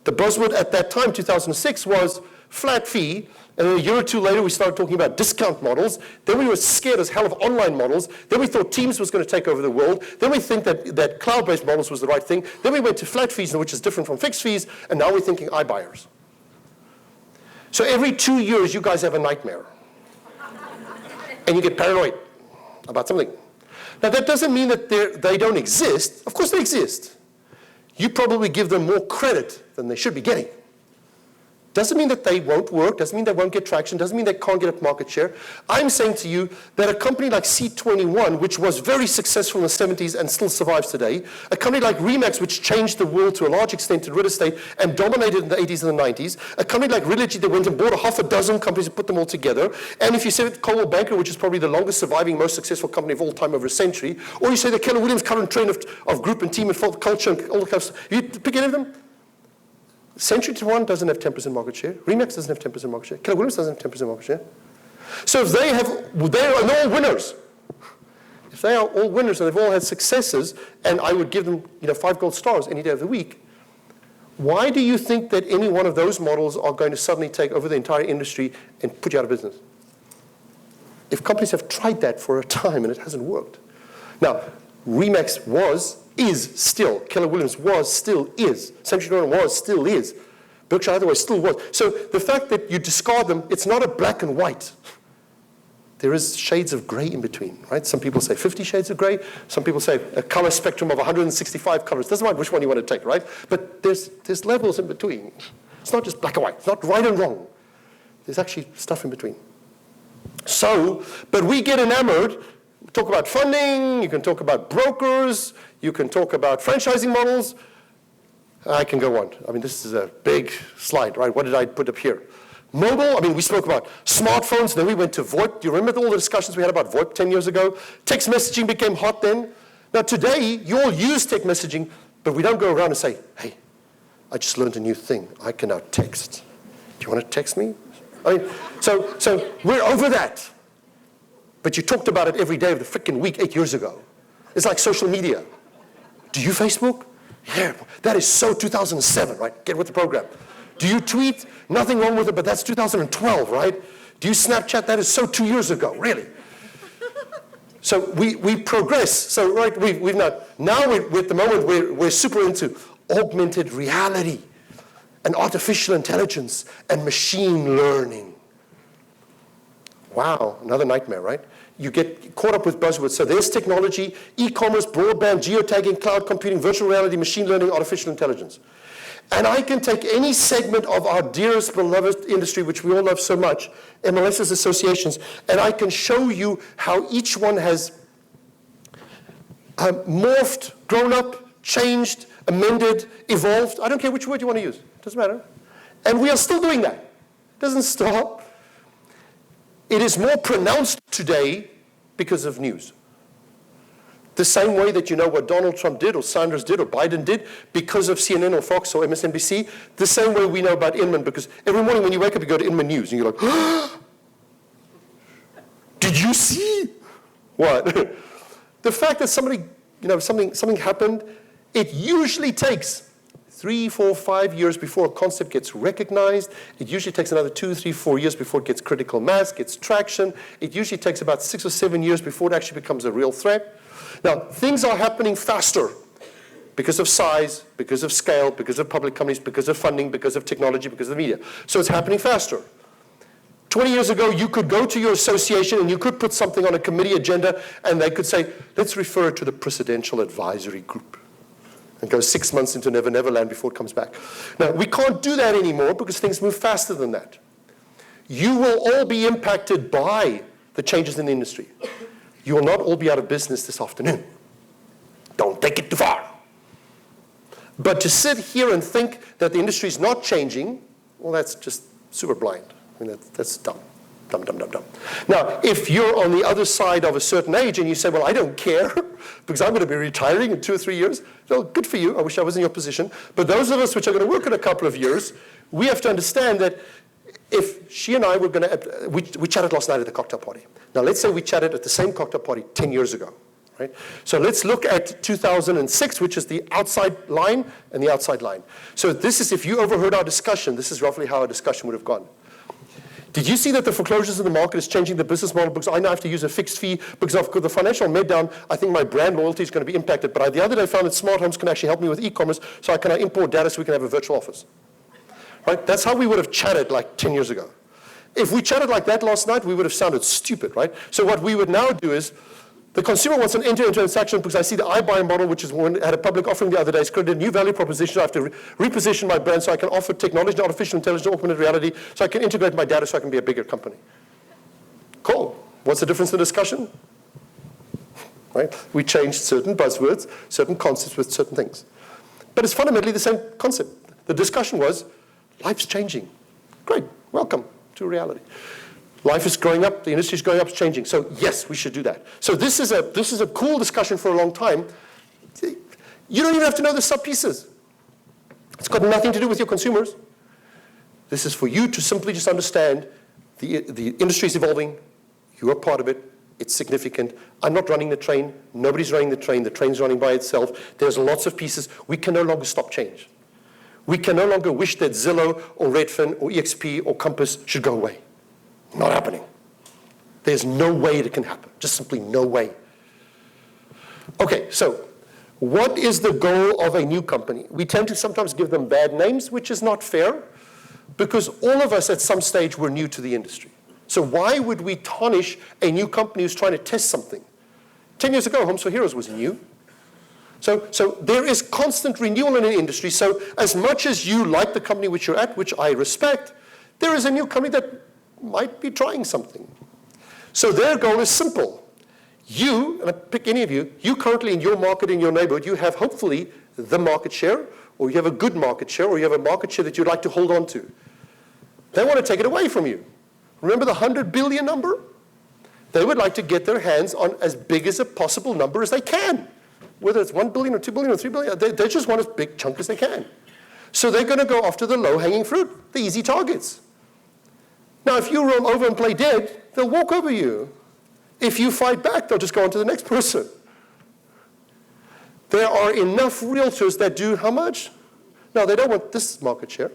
The buzzword at that time, 2006, was flat fee, and then a year or two later we started talking about discount models. Then we were scared as hell of online models. Then we thought Teams was going to take over the world. Then we think that cloud-based models was the right thing. Then we went to flat fees, which is different from fixed fees, and now we're thinking iBuyers. So every 2 years you guys have a nightmare. And you get paranoid about something. Now that doesn't mean that they don't exist. Of course they exist. You probably give them more credit than they should be getting. Doesn't mean that they won't work, doesn't mean they won't get traction, doesn't mean they can't get up market share. I'm saying to you that a company like C21, which was very successful in the 70s and still survives today, a company like Remax, which changed the world to a large extent in real estate and dominated in the 80s and the 90s, a company like Realogy that went and bought a half a dozen companies and put them all together, and if you say that Coldwell Banker, which is probably the longest surviving, most successful company of all time over a century, or you say the Keller Williams current trend of group and team and culture and all the kind of stuff, you pick any of them? Century 21 doesn't have 10% market share. Remax doesn't have 10% market share. Keller Williams doesn't have 10% market share. So if they're all winners. If they are all winners and they've all had successes, and I would give them 5 gold stars any day of the week, why do you think that any one of those models are going to suddenly take over the entire industry and put you out of business? If companies have tried that for a time and it hasn't worked. Now, Remax is still, Keller Williams was, still is, Century 21 was, still is, Berkshire Hathaway still was. So the fact that you discard them, it's not a black and white. There is shades of gray in between, right? Some people say 50 shades of gray. Some people say a color spectrum of 165 colors. Doesn't matter which one you want to take, right? But there's levels in between. It's not just black and white. It's not right and wrong. There's actually stuff in between. So, but we get enamored. Talk about funding, you can talk about brokers, you can talk about franchising models. I can go on. I mean, this is a big slide, right? What did I put up here? Mobile, I mean, we spoke about smartphones, then we went to VoIP. Do you remember all the discussions we had about VoIP 10 years ago? Text messaging became hot then. Now today, you all use text messaging, but we don't go around and say, hey, I just learned a new thing. I can now text. Do you want to text me? I mean, so we're over that. But you talked about it every day of the freaking week 8 years ago. It's like social media. Do you Facebook? Yeah, that is so 2007, right? Get with the program. Do you tweet? Nothing wrong with it, but that's 2012, right? Do you Snapchat? That is so 2 years ago, really. So we progress. So right, we've not. Now we're at the moment we're super into augmented reality and artificial intelligence and machine learning. Wow, another nightmare, right? You get caught up with buzzwords. So there's technology, e-commerce, broadband, geotagging, cloud computing, virtual reality, machine learning, artificial intelligence. And I can take any segment of our dearest beloved industry, which we all love so much, MLS's associations, and I can show you how each one has morphed, grown up, changed, amended, evolved. I don't care which word you want to use. It doesn't matter. And we are still doing that. It doesn't stop. It is more pronounced today because of news. The same way that you know what Donald Trump did or Sanders did or Biden did because of CNN or Fox or MSNBC, the same way we know about Inman, because every morning when you wake up you go to Inman News and you're like, oh, did you see? What? The fact that something happened, it usually takes 3, 4, 5 years before a concept gets recognized. It usually takes another 2, 3, 4 years before it gets critical mass, gets traction. It usually takes about 6 or 7 years before it actually becomes a real threat. Now, things are happening faster because of size, because of scale, because of public companies, because of funding, because of technology, because of the media. So it's happening faster. 20 years ago, you could go to your association and you could put something on a committee agenda and they could say, let's refer it to the Presidential Advisory Group, and go 6 months into Never Never Land before it comes back. Now, we can't do that anymore because things move faster than that. You will all be impacted by the changes in the industry. You will not all be out of business this afternoon. Don't take it too far. But to sit here and think that the industry is not changing, well, that's just super blind. I mean, that's dumb. Dumb, dumb, dumb, dumb. Now, if you're on the other side of a certain age and you say, well, I don't care because I'm going to be retiring in 2 or 3 years, well, good for you. I wish I was in your position. But those of us which are going to work in a couple of years, we have to understand that if she and I were going to, we chatted last night at the cocktail party. Now, let's say we chatted at the same cocktail party 10 years ago. Right? So let's look at 2006, which is the outside line and the outside line. So this is, if you overheard our discussion, this is roughly how our discussion would have gone. Did you see that the foreclosures in the market is changing the business model because I now have to use a fixed fee because of the financial meltdown? I think my brand loyalty is going to be impacted. But the other day I found that smart homes can actually help me with e-commerce, so I can import data so we can have a virtual office. Right? That's how we would have chatted like 10 years ago. If we chatted like that last night, we would have sounded stupid, right? So what we would now do is, the consumer wants an end-to-end transaction because I see the iBuy model, which is one had a public offering the other day. It's created a new value proposition. I have to reposition my brand so I can offer technology, artificial intelligence, augmented reality, so I can integrate my data so I can be a bigger company. Cool. What's the difference in the discussion? Right? We changed certain buzzwords, certain concepts with certain things. But it's fundamentally the same concept. The discussion was, life's changing. Great. Welcome to reality. Life is growing up, the industry is growing up, it's changing. So yes, we should do that. So this is a cool discussion for a long time. You don't even have to know the sub-pieces. It's got nothing to do with your consumers. This is for you to simply just understand the industry is evolving, you are part of it, it's significant. I'm not running the train, nobody's running the train's running by itself. There's lots of pieces. We can no longer stop change. We can no longer wish that Zillow or Redfin or EXP or Compass should go away. Not happening. There's no way it can happen. Just simply no way. Okay, so what is the goal of a new company? We tend to sometimes give them bad names, which is not fair, because all of us at some stage were new to the industry. So why would we tarnish a new company who's trying to test something? 10 years ago, Homes for Heroes was new. So there is constant renewal in an industry. So as much as you like the company which you're at, which I respect, there is a new company that might be trying something. So their goal is simple. You, and I pick any of you currently in your market, in your neighborhood, you have hopefully the market share, or you have a good market share, or you have a market share that you'd like to hold on to. They want to take it away from you. Remember the 100 billion number? They would like to get their hands on as big as a possible number as they can. Whether it's 1 billion or 2 billion or 3 billion, they just want as big chunk as they can. So they're going to go after the low-hanging fruit, the easy targets. Now, if you roll over and play dead, they'll walk over you. If you fight back, they'll just go on to the next person. There are enough realtors that do how much? No, they don't want this market share.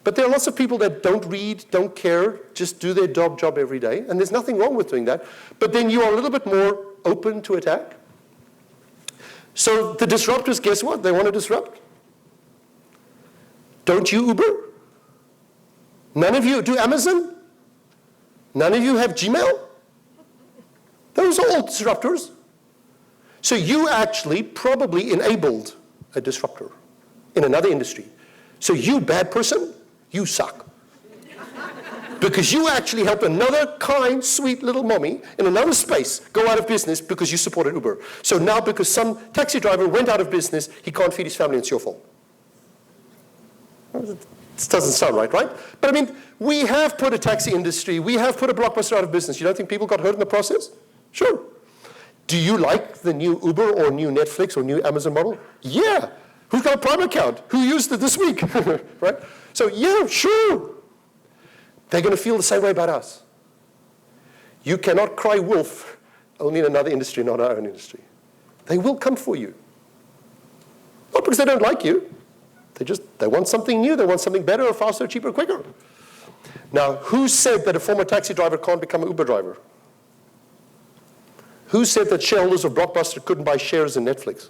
But there are lots of people that don't read, don't care, just do their job every day. And there's nothing wrong with doing that. But then you are a little bit more open to attack. So the disruptors, guess what? They want to disrupt. Don't you Uber? None of you do Amazon? None of you have Gmail? Those are all disruptors. So you actually probably enabled a disruptor in another industry. So you, bad person, you suck. Because you actually helped another kind, sweet little mommy in another space go out of business because you supported Uber. So now because some taxi driver went out of business, he can't feed his family and it's your fault. This doesn't sound right? But I mean, we have put a taxi industry, we have put a Blockbuster out of business. You don't think people got hurt in the process? Sure. Do you like the new Uber or new Netflix or new Amazon model? Yeah. Who's got a Prime account? Who used it this week? Right? So yeah, sure. They're going to feel the same way about us. You cannot cry wolf only in another industry, not our own industry. They will come for you. Not because they don't like you. They want something new, they want something better, or faster, cheaper, quicker. Now, who said that a former taxi driver can't become an Uber driver? Who said that shareholders of Blockbuster couldn't buy shares in Netflix?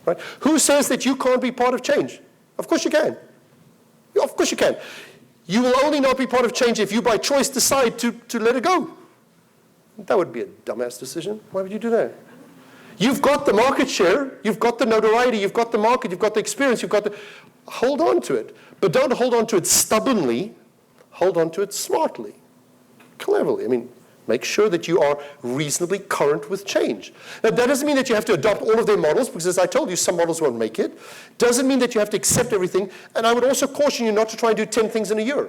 Right? Who says that you can't be part of change? Of course you can. Of course you can. You will only not be part of change if you by choice decide to let it go. That would be a dumbass decision. Why would you do that? You've got the market share, you've got the notoriety, you've got the market, you've got the experience, hold on to it. But don't hold on to it stubbornly, hold on to it smartly, cleverly. I mean, make sure that you are reasonably current with change. Now, that doesn't mean that you have to adopt all of their models, because as I told you, some models won't make it. Doesn't mean that you have to accept everything. And I would also caution you not to try and do 10 things in a year.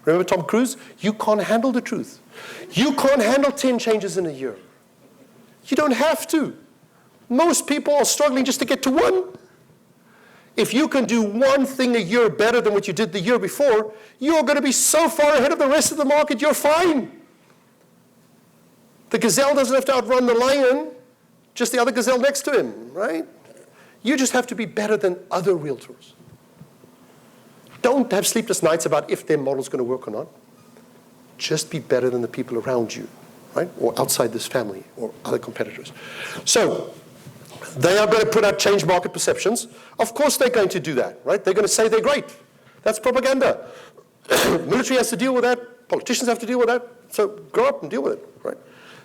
Remember Tom Cruise? You can't handle the truth. You can't handle 10 changes in a year. You don't have to. Most people are struggling just to get to one. If you can do one thing a year better than what you did the year before, you're going to be so far ahead of the rest of the market, you're fine. The gazelle doesn't have to outrun the lion, just the other gazelle next to him, right? You just have to be better than other realtors. Don't have sleepless nights about if their model's going to work or not. Just be better than the people around you, right? Or outside this family or other competitors. So, they are going to put out change market perceptions. Of course they're going to do that, right? They're going to say they're great. That's propaganda. Military has to deal with that. Politicians have to deal with that. So grow up and deal with it, right?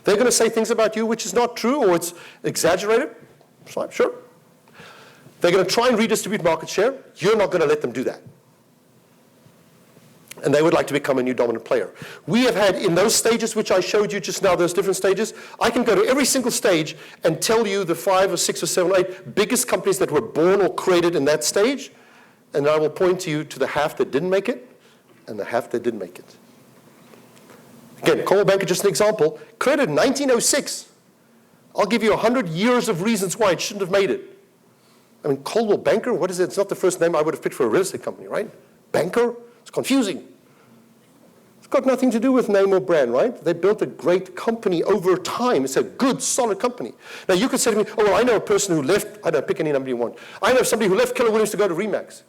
They're going to say things about you which is not true or it's exaggerated. Fine, sure. They're going to try and redistribute market share. You're not going to let them do that. And they would like to become a new dominant player. We have had, in those stages which I showed you just now, those different stages, I can go to every single stage and tell you the 5 or 6 or 7 or 8 biggest companies that were born or created in that stage, and I will point to you to the half that didn't make it and the half that did make it. Again, Coldwell Banker, just an example, created in 1906. I'll give you 100 years of reasons why it shouldn't have made it. I mean, Coldwell Banker, what is it? It's not the first name I would have picked for a real estate company, right? Banker? It's confusing. It's got nothing to do with name or brand, right? They built a great company over time. It's a good, solid company. Now, you could say to me, oh, well, I know a person who left, I don't know, pick any number you want. I know somebody who left Keller Williams to go to Remax.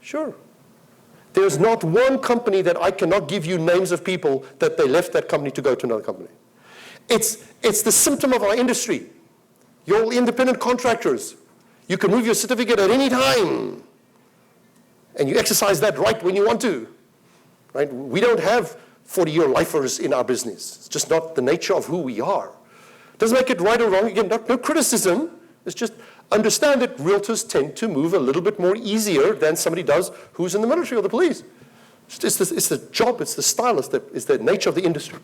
Sure. There's not one company that I cannot give you names of people that they left that company to go to another company. It's the symptom of our industry. You're all independent contractors. You can move your certificate at any time. And you exercise that right when you want to. Right? We don't have 40-year lifers in our business. It's just not the nature of who we are. Doesn't make it right or wrong. Again, no criticism. It's just understand that realtors tend to move a little bit more easier than somebody does who's in the military or the police. It's the job, it's the style, it's the nature of the industry.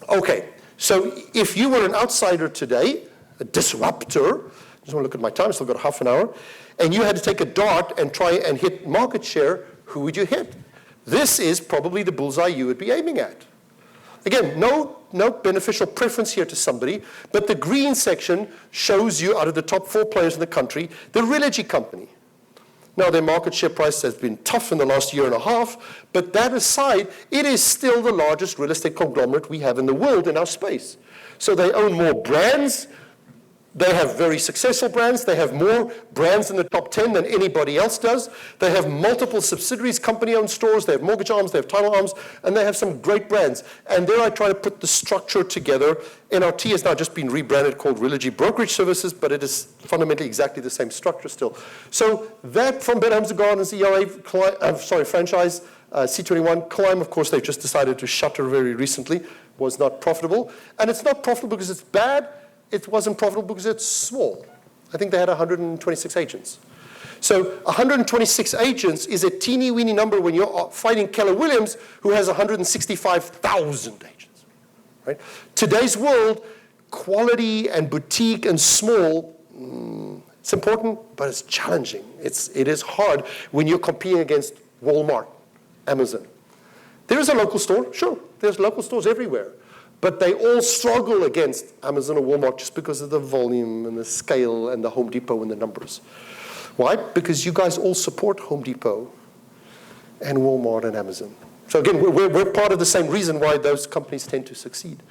Okay, so if you were an outsider today, a disruptor, I just want to look at my time, I've still got half an hour, and you had to take a dart and try and hit market share, who would you hit? This is probably the bullseye you would be aiming at. Again, no beneficial preference here to somebody, but the green section shows you out of the top 4 players in the country, the Realogy company. Now, their market share price has been tough in the last year and a half, but that aside, it is still the largest real estate conglomerate we have in the world in our space. So they own more brands. They have very successful brands. They have more brands in the top 10 than anybody else does. They have multiple subsidiaries, company-owned stores. They have mortgage arms. They have title arms. And they have some great brands. And there I try to put the structure together. NRT has now just been rebranded called Realogy Brokerage Services, but it is fundamentally exactly the same structure still. So that from Better Homes and Gardens, ERA, franchise, C21, Climb, of course, they've just decided to shutter very recently, was not profitable. And it's not profitable because it's bad. It wasn't profitable because it's small. I think they had 126 agents. So 126 agents is a teeny-weeny number when you're fighting Keller Williams, who has 165,000 agents. Right? Today's world, quality and boutique and small, it's important, but it's challenging. It is hard when you're competing against Walmart, Amazon. There is a local store, sure. There's local stores everywhere. But they all struggle against Amazon or Walmart just because of the volume and the scale and the Home Depot and the numbers. Why? Because you guys all support Home Depot and Walmart and Amazon. So again, we're part of the same reason why those companies tend to succeed.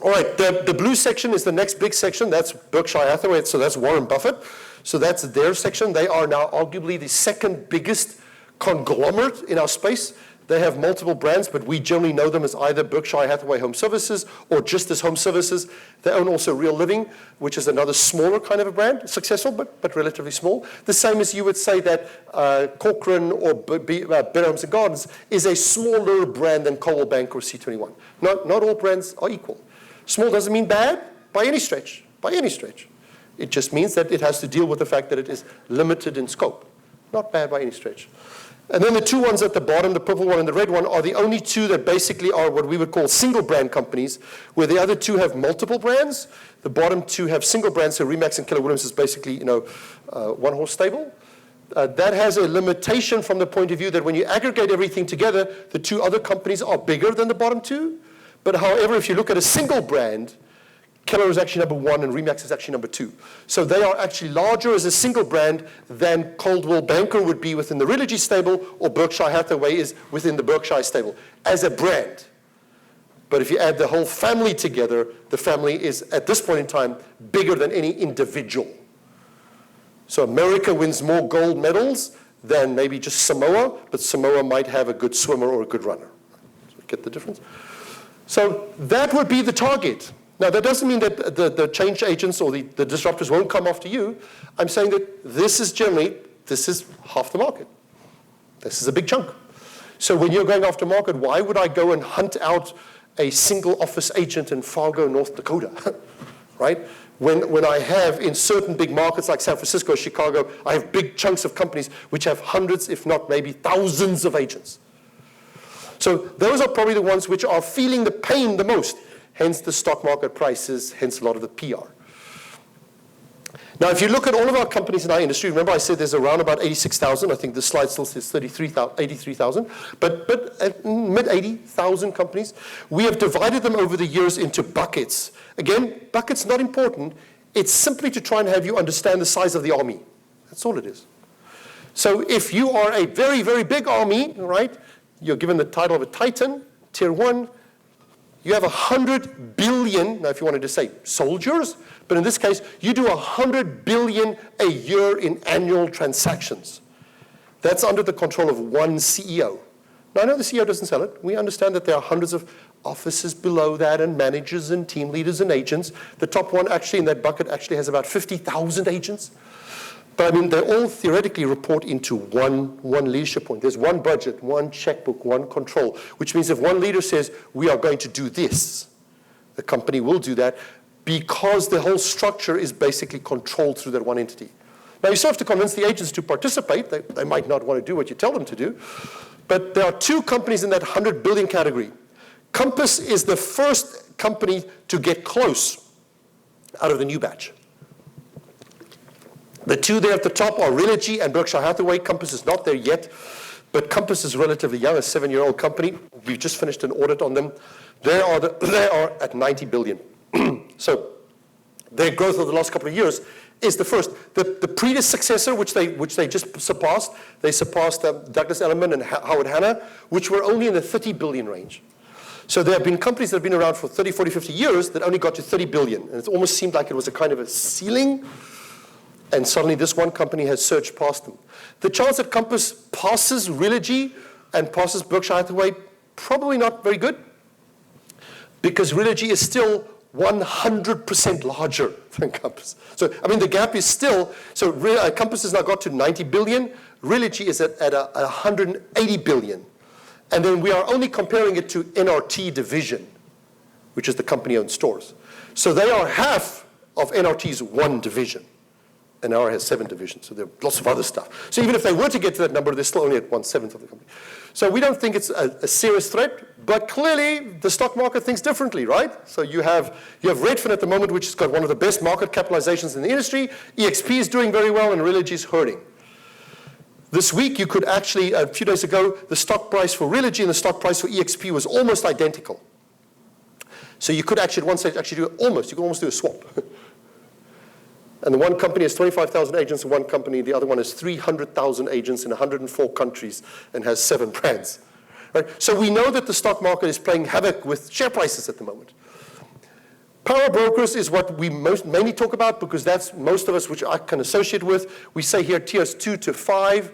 All right, the blue section is the next big section. That's Berkshire Hathaway, so that's Warren Buffett. So that's their section. They are now arguably the second biggest conglomerate in our space. They have multiple brands, but we generally know them as either Berkshire Hathaway Home Services or just as Home Services. They own also Real Living, which is another smaller kind of a brand, successful but relatively small. The same as you would say that Corcoran or Better Homes and Gardens is a smaller brand than Coldwell Banker or C21. Not all brands are equal. Small doesn't mean bad by any stretch, It just means that it has to deal with the fact that it is limited in scope. Not bad by any stretch. And then the two ones at the bottom, the purple one and the red one, are the only two that basically are what we would call single brand companies, where the other two have multiple brands. The bottom two have single brands, so Remax and Keller Williams is basically, one horse stable. That has a limitation from the point of view that when you aggregate everything together, the two other companies are bigger than the bottom two. But however, if you look at a single brand, Keller is actually number 1 and Remax is actually number 2. So they are actually larger as a single brand than Coldwell Banker would be within the Realogy stable, or Berkshire Hathaway is within the Berkshire stable as a brand. But if you add the whole family together, the family is, at this point in time, bigger than any individual. So America wins more gold medals than maybe just Samoa, but Samoa might have a good swimmer or a good runner. So get the difference? So that would be the target. Now, that doesn't mean that the change agents or the disruptors won't come after you. I'm saying that this is half the market. This is a big chunk. So when you're going after market, why would I go and hunt out a single office agent in Fargo, North Dakota, right? When I have in certain big markets like San Francisco, Chicago, I have big chunks of companies which have hundreds, if not maybe thousands of agents. So those are probably the ones which are feeling the pain the most. Hence the stock market prices, hence a lot of the PR. Now, if you look at all of our companies in our industry, remember I said there's around about 86,000. I think the slide still says 83,000. But mid 80,000 companies. We have divided them over the years into buckets. Again, buckets not important. It's simply to try and have you understand the size of the army. That's all it is. So if you are a very, very big army, right, you're given the title of a Titan, Tier 1, you have 100 billion, now if you wanted to say soldiers, but in this case, you do 100 billion a year in annual transactions. That's under the control of one CEO. Now, I know the CEO doesn't sell it. We understand that there are hundreds of offices below that and managers and team leaders and agents. The top one actually in that bucket actually has about 50,000 agents. But I mean, they all theoretically report into one leadership point. There's one budget, one checkbook, one control, which means if one leader says, we are going to do this, the company will do that because the whole structure is basically controlled through that one entity. Now, you still have to convince the agents to participate. They might not want to do what you tell them to do. But there are two companies in that 100 billion category. Compass is the first company to get close out of the new batch. The two there at the top are Realogy and Berkshire Hathaway. Compass is not there yet, but Compass is relatively young, a 7-year-old company. We've just finished an audit on them. They are at 90 billion. So their growth over the last couple of years is the first. The previous successor, which they just surpassed, Douglas Elliman and Howard Hanna, which were only in the 30 billion range. So there have been companies that have been around for 30, 40, 50 years that only got to 30 billion. And it almost seemed like it was a kind of a ceiling. And suddenly this one company has surged past them. The chance that Compass passes Realogy and passes Berkshire Hathaway, probably not very good. Because Realogy is still 100% larger than Compass. So, I mean, the gap is still, so Compass has now got to 90 billion. Realogy is at 180 billion. And then we are only comparing it to NRT Division, which is the company-owned stores. So they are half of NRT's one division. And NR has 7 divisions, so there are lots of other stuff. So even if they were to get to that number, they're still only at 1/7 of the company. So we don't think it's a serious threat, but clearly the stock market thinks differently, right? So you have Redfin at the moment, which has got one of the best market capitalizations in the industry. EXP is doing very well, and Realogy is hurting. This week, you could actually, a few days ago, the stock price for Realogy and the stock price for EXP was almost identical. So you could actually, at one stage, actually do you could almost do a swap. And the one company has 25,000 agents, and one company, the other one has 300,000 agents in 104 countries and has 7 brands. Right? So we know that the stock market is playing havoc with share prices at the moment. Power brokers is what we mainly talk about because that's most of us which I can associate with. We say here tiers 2 to 5.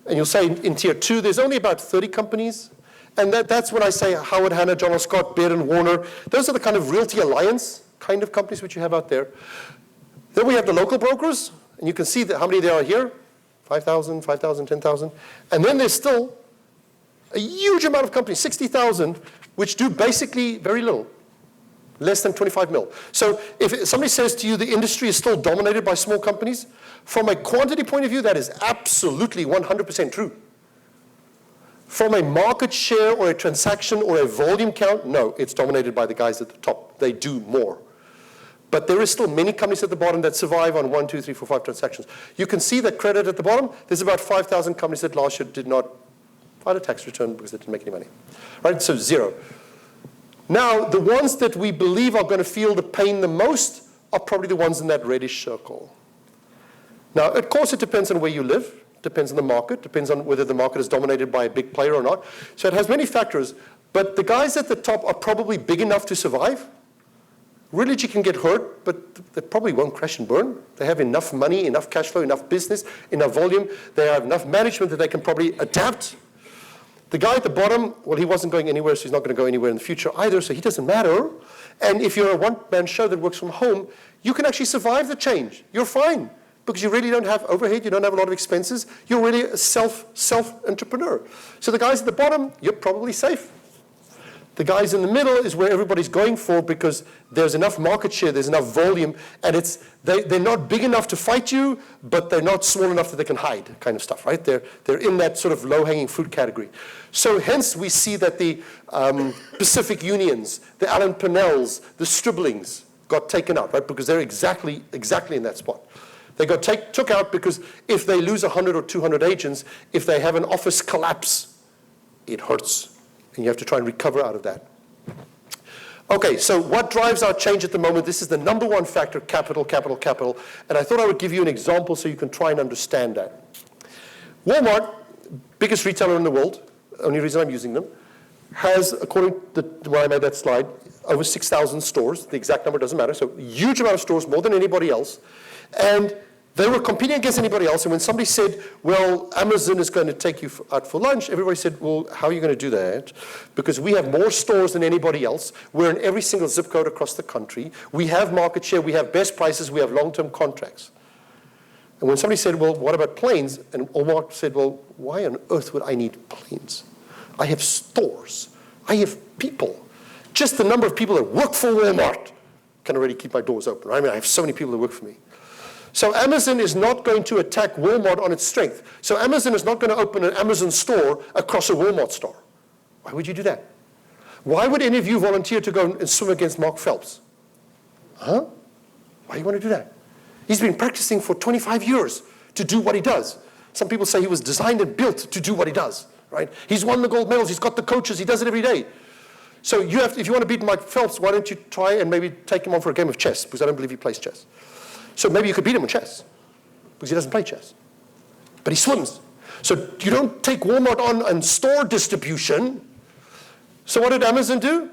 And you'll say in tier 2, there's only about 30 companies. And that's when I say Howard Hanna, John L. Scott, Baird and Warner. Those are the kind of Realty Alliance kind of companies which you have out there. Then we have the local brokers. And you can see how many there are here. 5,000, 5,000, 10,000. And then there's still a huge amount of companies, 60,000, which do basically very little. Less than 25 mil. So if somebody says to you the industry is still dominated by small companies, from a quantity point of view, that is absolutely 100% true. From a market share or a transaction or a volume count, no, it's dominated by the guys at the top. They do more. But there is still many companies at the bottom that survive on 1, 2, 3, 4, 5 transactions. You can see that credit at the bottom, there's about 5,000 companies that last year did not file a tax return because they didn't make any money. Right, so 0. Now, the ones that we believe are going to feel the pain the most are probably the ones in that reddish circle. Now, of course, it depends on where you live, depends on the market, depends on whether the market is dominated by a big player or not. So it has many factors, but the guys at the top are probably big enough to survive. Really, you can get hurt, but they probably won't crash and burn. They have enough money, enough cash flow, enough business, enough volume. They have enough management that they can probably adapt. The guy at the bottom, well, he wasn't going anywhere, so he's not going to go anywhere in the future either, so he doesn't matter. And if you're a one-man show that works from home, you can actually survive the change. You're fine, because you really don't have overhead, you don't have a lot of expenses. You're really a self-entrepreneur. So the guys at the bottom, you're probably safe. The guys in the middle is where everybody's going for because there's enough market share, there's enough volume, and they're not big enough to fight you, but they're not small enough that they can hide, kind of stuff, right? They're in that sort of low-hanging fruit category. So hence we see that the Pacific Unions, the Allen Pennells, the Striblings got taken out, right? Because they're exactly in that spot. They got took out because if they lose 100 or 200 agents, if they have an office collapse, it hurts. And you have to try and recover out of that. Okay, so what drives our change at the moment? This is the number one factor, capital, capital, capital. And I thought I would give you an example so you can try and understand that. Walmart, biggest retailer in the world, only reason I'm using them, has, according to when I made that slide, over 6,000 stores. The exact number doesn't matter. So huge amount of stores, more than anybody else. And they were competing against anybody else, and when somebody said, well, Amazon is going to take you out for lunch, everybody said, well, how are you going to do that? Because we have more stores than anybody else. We're in every single zip code across the country. We have market share. We have best prices. We have long-term contracts. And when somebody said, well, what about planes? And Walmart said, well, why on earth would I need planes? I have stores. I have people. Just the number of people that work for Walmart can already keep my doors open. Right? I mean, I have so many people that work for me. So Amazon is not going to attack Walmart on its strength. So Amazon is not going to open an Amazon store across a Walmart store. Why would you do that? Why would any of you volunteer to go and swim against Mark Phelps? Huh? Why do you want to do that? He's been practicing for 25 years to do what he does. Some people say he was designed and built to do what he does, right? He's won the gold medals. He's got the coaches. He does it every day. So if you want to beat Mike Phelps, why don't you try and maybe take him on for a game of chess? Because I don't believe he plays chess. So maybe you could beat him in chess, because he doesn't play chess. But he swims. So you don't take Walmart on and store distribution. So what did Amazon do?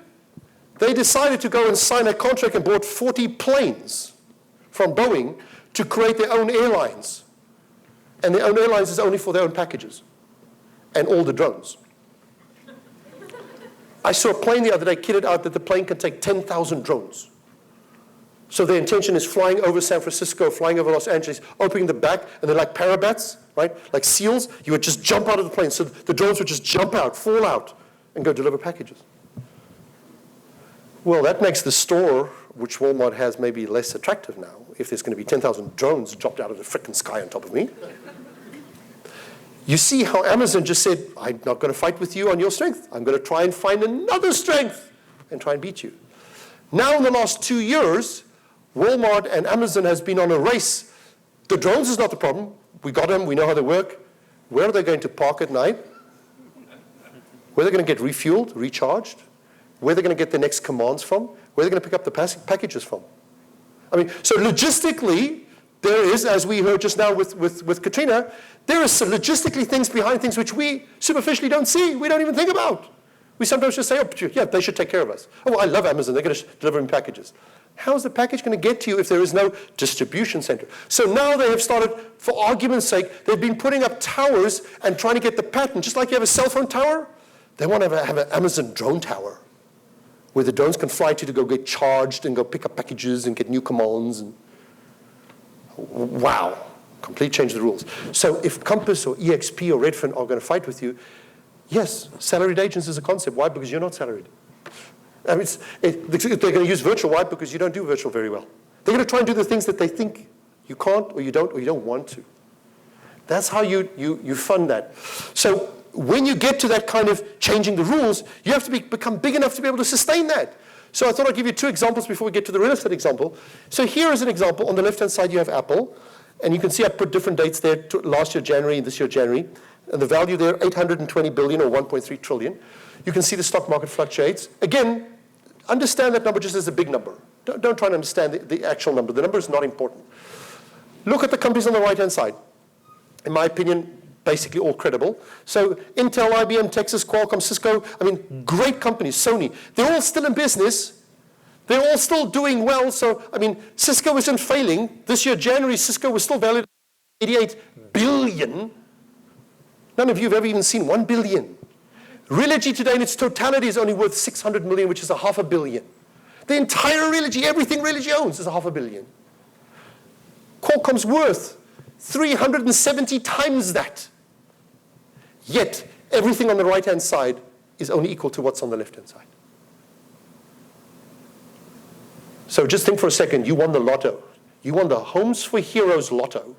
They decided to go and sign a contract and bought 40 planes from Boeing to create their own airlines. And their own airlines is only for their own packages and all the drones. I saw a plane the other day kitted out that the plane can take 10,000 drones. So their intention is flying over San Francisco, flying over Los Angeles, opening the back, and they're like parabats, right? Like seals. You would just jump out of the plane. So the drones would just jump out, fall out, and go deliver packages. Well, that makes the store, which Walmart has, maybe less attractive now, if there's going to be 10,000 drones dropped out of the frickin' sky on top of me. You see how Amazon just said, I'm not going to fight with you on your strength. I'm going to try and find another strength and try and beat you. Now, in the last 2 years, Walmart and Amazon has been on a race. The drones is not the problem. We got them. We know how they work. Where are they going to park at night? Where are they going to get refueled, recharged? Where are they going to get their next commands from? Where are they going to pick up the packages from? I mean, so logistically, there is, as we heard just now with Katrina, there are some logistically things behind things which we superficially don't see. We don't even think about. We sometimes just say, oh, yeah, they should take care of us. Oh, I love Amazon. They're going to deliver in packages. How's the package going to get to you if there is no distribution center? So now they have started, for argument's sake, they've been putting up towers and trying to get the pattern. Just like you have a cell phone tower, they want to have an Amazon drone tower where the drones can fly to go get charged and go pick up packages and get new commands. And wow, complete change of the rules. So if Compass or EXP or Redfin are going to fight with you, yes, salaried agents is a concept. Why? Because you're not salaried. I mean, they're going to use virtual. Why? Because you don't do virtual very well. They're going to try and do the things that they think you can't or you don't want to. That's how you fund that. So when you get to that kind of changing the rules, you have to become big enough to be able to sustain that. So I thought I'd give you two examples before we get to the real estate example. So here is an example. On the left-hand side, you have Apple. And you can see I put different dates there, last year January and this year January. And the value there, 820 billion or 1.3 trillion. You can see the stock market fluctuates. Again, understand that number just as a big number. Don't try and understand the actual number. The number is not important. Look at the companies on the right-hand side. In my opinion, basically all credible. So Intel, IBM, Texas, Qualcomm, Cisco, I mean, great companies, Sony. They're all still in business. They're all still doing well. So, I mean, Cisco isn't failing. This year, January, Cisco was still valued at 88 billion. None of you have ever even seen 1 billion. Realogy today in its totality is only worth 600 million, which is a $500 million. The entire Realogy, everything Realogy owns is a $500 million. Qualcomm's worth 370 times that. Yet, everything on the right-hand side is only equal to what's on the left-hand side. So just think for a second, you won the lotto. You won the Homes for Heroes lotto.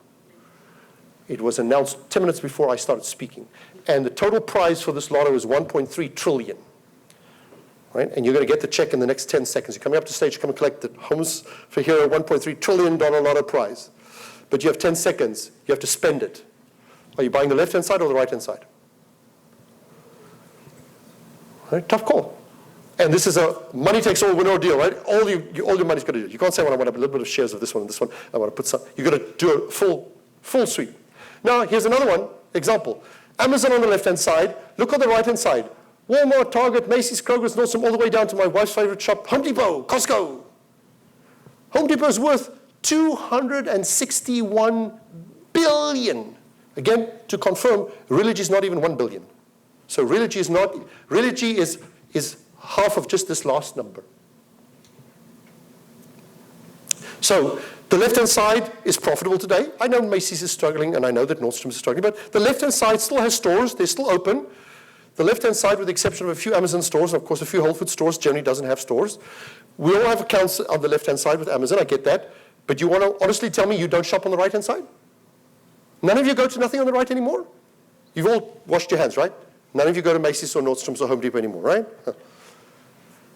It was announced 10 minutes before I started speaking. And the total prize for this lotto is 1.3 trillion. Right? And you're going to get the check in the next 10 seconds. You're coming up to stage, come and collect the Homes for Hero $1.3 trillion lotto prize. But you have 10 seconds. You have to spend it. Are you buying the left-hand side or the right-hand side? Right? Tough call. And this is a money-takes-all winner deal, right? All your money's got to do. You can't say, well, I want a little bit of shares of this one and this one. I want to put some. You've got to do a full sweep. Now, here's another one, example. Amazon on the left-hand side. Look on the right-hand side. Walmart, Target, Macy's, Kroger's, Nordstrom, all the way down to my wife's favorite shop, Home Depot, Costco. Home Depot is worth 261 billion. Again, to confirm, Realogy is not even 1 billion. So Realogy is half of just this last number. So the left-hand side is profitable today. I know Macy's is struggling, and I know that Nordstrom is struggling, but the left-hand side still has stores. They're still open. The left-hand side, with the exception of a few Amazon stores, and of course a few Whole Foods stores, generally doesn't have stores. We all have accounts on the left-hand side with Amazon, I get that. But you want to honestly tell me you don't shop on the right-hand side? None of you go to nothing on the right anymore? You've all washed your hands, right? None of you go to Macy's or Nordstrom's or Home Depot anymore, right?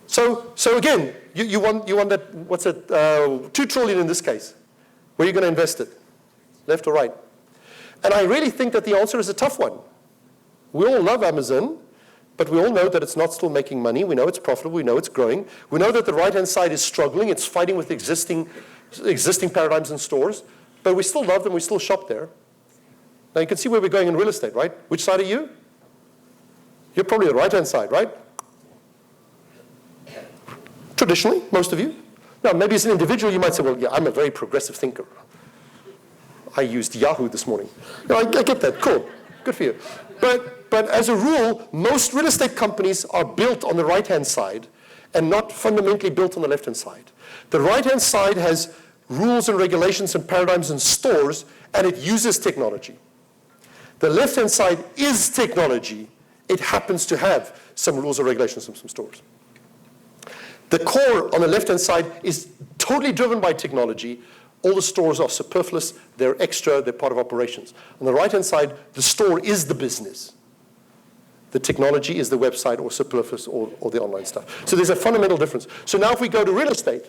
So again, you want that, what's it, 2 trillion in this case. Where are you going to invest it? Left or right? And I really think that the answer is a tough one. We all love Amazon, but we all know that it's not still making money. We know it's profitable. We know it's growing. We know that the right-hand side is struggling. It's fighting with existing paradigms in stores, but we still love them. We still shop there. Now you can see where we're going in real estate, right? Which side are you? You're probably the right-hand side, right? Traditionally, most of you. Now, maybe as an individual, you might say, well, yeah, I'm a very progressive thinker. I used Yahoo this morning. No, I get that. Cool. Good for you. But as a rule, most real estate companies are built on the right-hand side and not fundamentally built on the left-hand side. The right-hand side has rules and regulations and paradigms and stores, and it uses technology. The left-hand side is technology. It happens to have some rules and regulations and some stores. The core on the left-hand side is totally driven by technology. All the stores are superfluous. They're extra. They're part of operations. On the right-hand side, the store is the business. The technology is the website or superfluous or the online stuff. So there's a fundamental difference. So now if we go to real estate,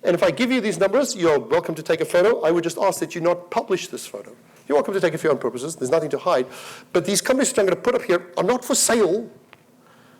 and if I give you these numbers, you're welcome to take a photo. I would just ask that you not publish this photo. You're welcome to take it for your own purposes. There's nothing to hide. But these companies that I'm going to put up here are not for sale.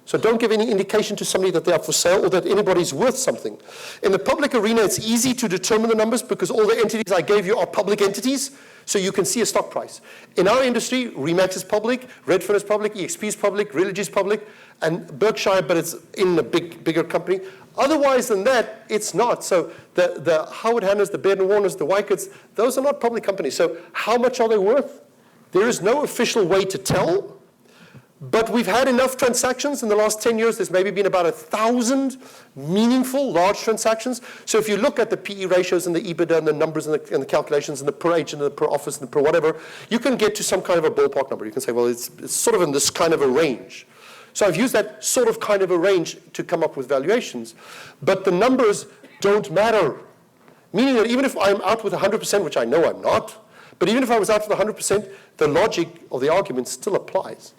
So don't give any indication to somebody that they are for sale or that anybody's worth something. In the public arena, it's easy to determine the numbers because all the entities I gave you are public entities, so you can see a stock price. In our industry, Remax is public, Redfin is public, EXP is public, Realogy is public, and Berkshire, but it's in a bigger company. Otherwise than that, it's not. So the Howard Hannahs, the Baird & Warners, the Wyckott's, those are not public companies. So how much are they worth? There is no official way to tell. But we've had enough transactions in the last 10 years. There's maybe been about 1,000 meaningful, large transactions. So if you look at the PE ratios and the EBITDA and the numbers and the calculations and the per agent and the per office and the per whatever, you can get to some kind of a ballpark number. You can say, well, it's sort of in this kind of a range. So I've used that sort of kind of a range to come up with valuations. But the numbers don't matter. Meaning that even if I'm out with 100%, which I know I'm not, but even if I was out with 100%, the logic of the argument still applies.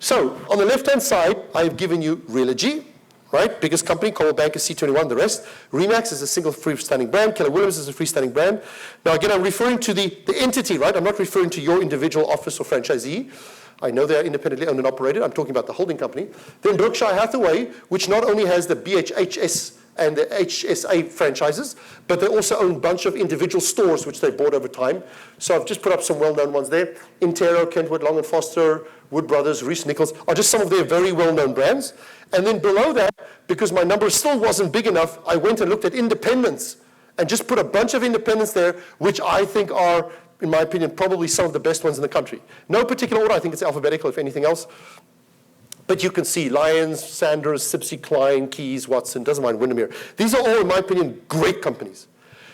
So on the left-hand side, I've given you Realogy, right? Biggest company, Coldwell Banker, C21, the rest. Remax is a single freestanding brand. Keller Williams is a freestanding brand. Now again, I'm referring to the entity, right? I'm not referring to your individual office or franchisee. I know they're independently owned and operated. I'm talking about the holding company. Then Berkshire Hathaway, which not only has the BHHS and the HSA franchises, but they also own a bunch of individual stores which they bought over time. So I've just put up some well-known ones there. Intero, Kentwood, Long & Foster, Wood Brothers, Reese Nichols are just some of their very well-known brands. And then below that, because my number still wasn't big enough, I went and looked at independents and just put a bunch of independents there, which I think are, in my opinion, probably some of the best ones in the country. No particular order. I think it's alphabetical, if anything else. But you can see Lyons, Sanders, Sipsey, Klein, Keyes, Watson, doesn't mind Windermere. These are all, in my opinion, great companies.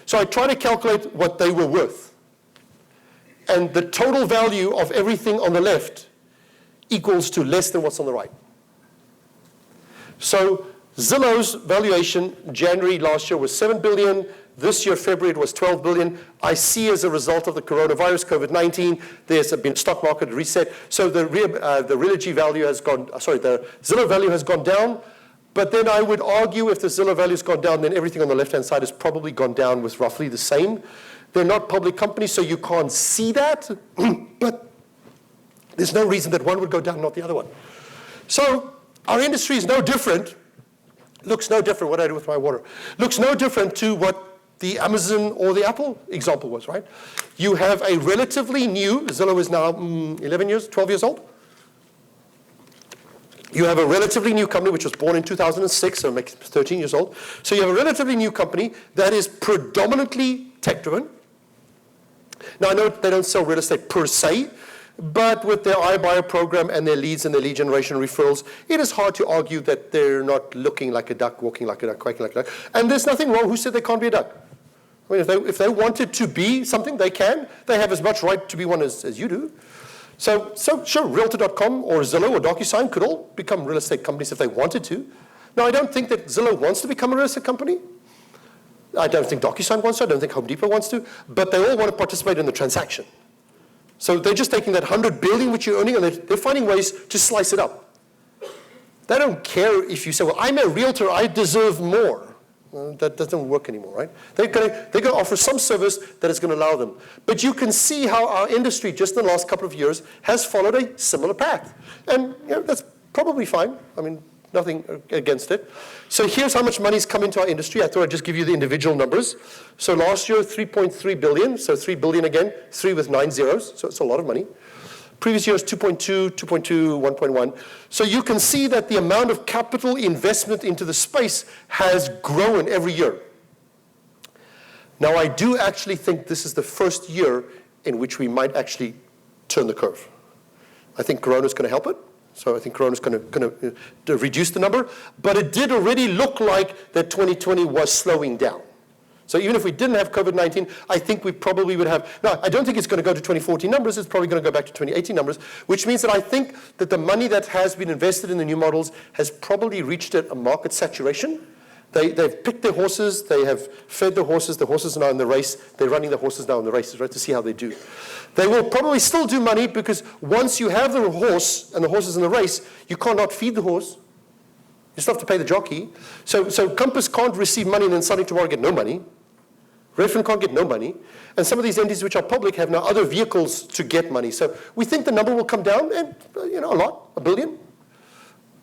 So I try to calculate what they were worth. And the total value of everything on the left equals to less than what's on the right. So Zillow's valuation, January last year, was 7 billion. This year, February, it was 12 billion. I see as a result of the coronavirus, COVID-19, there's been a stock market reset. So the Realogy value has gone, the Zillow value has gone down. But then I would argue if the Zillow value has gone down, then everything on the left-hand side has probably gone down with roughly the same. They're not public companies, so you can't see that. But there's no reason that one would go down, not the other one. So our industry is no different, looks no different, what I do with my water, looks no different to what the Amazon or the Apple example was, right? You have a relatively new, Zillow is now 11 years, 12 years old. You have a relatively new company which was born in 2006, so it makes it 13 years old. So you have a relatively new company that is predominantly tech-driven. Now I know they don't sell real estate per se, but with their iBuyer program and their leads and their lead generation referrals, it is hard to argue that they're not looking like a duck, walking like a duck, quaking like a duck. And there's nothing wrong. Who said they can't be a duck? I mean, if they wanted to be something, they can. They have as much right to be one as you do. So sure, Realtor.com or Zillow or DocuSign could all become real estate companies if they wanted to. Now, I don't think that Zillow wants to become a real estate company. I don't think DocuSign wants to. I don't think Home Depot wants to. But they all want to participate in the transaction. So they're just taking that 100 billion which you're earning, and they're finding ways to slice it up. They don't care if you say, well, I'm a realtor, I deserve more. Well, that doesn't work anymore, right? They're going to offer some service that is going to allow them. But you can see how our industry, just in the last couple of years, has followed a similar path. And that's probably fine. I mean, nothing against it. So here's how much money's come into our industry. I thought I'd just give you the individual numbers. So last year, 3.3 billion. So 3 billion again, 3 with 9 zeros. So it's a lot of money. Previous year is 2.2, 2.2, 1.1. So you can see that the amount of capital investment into the space has grown every year. Now, I do actually think this is the first year in which we might actually turn the curve. I think Corona's going to help it. So I think Corona's going to reduce the number. But it did already look like that 2020 was slowing down. So even if we didn't have COVID-19, I think we probably would have. Now, I don't think it's going to go to 2014 numbers. It's probably going to go back to 2018 numbers, which means that I think that the money that has been invested in the new models has probably reached a market saturation. They've picked their horses. They have fed the horses. The horses are now in the race. They're running the horses now in the races, right, to see how they do. They will probably still do money because once you have the horse and the horse is in the race, you cannot feed the horse. You still have to pay the jockey. So Compass can't receive money and then suddenly tomorrow get no money. Redfin can't get no money. And some of these entities which are public have now other vehicles to get money. So we think the number will come down and, a lot, 1 billion.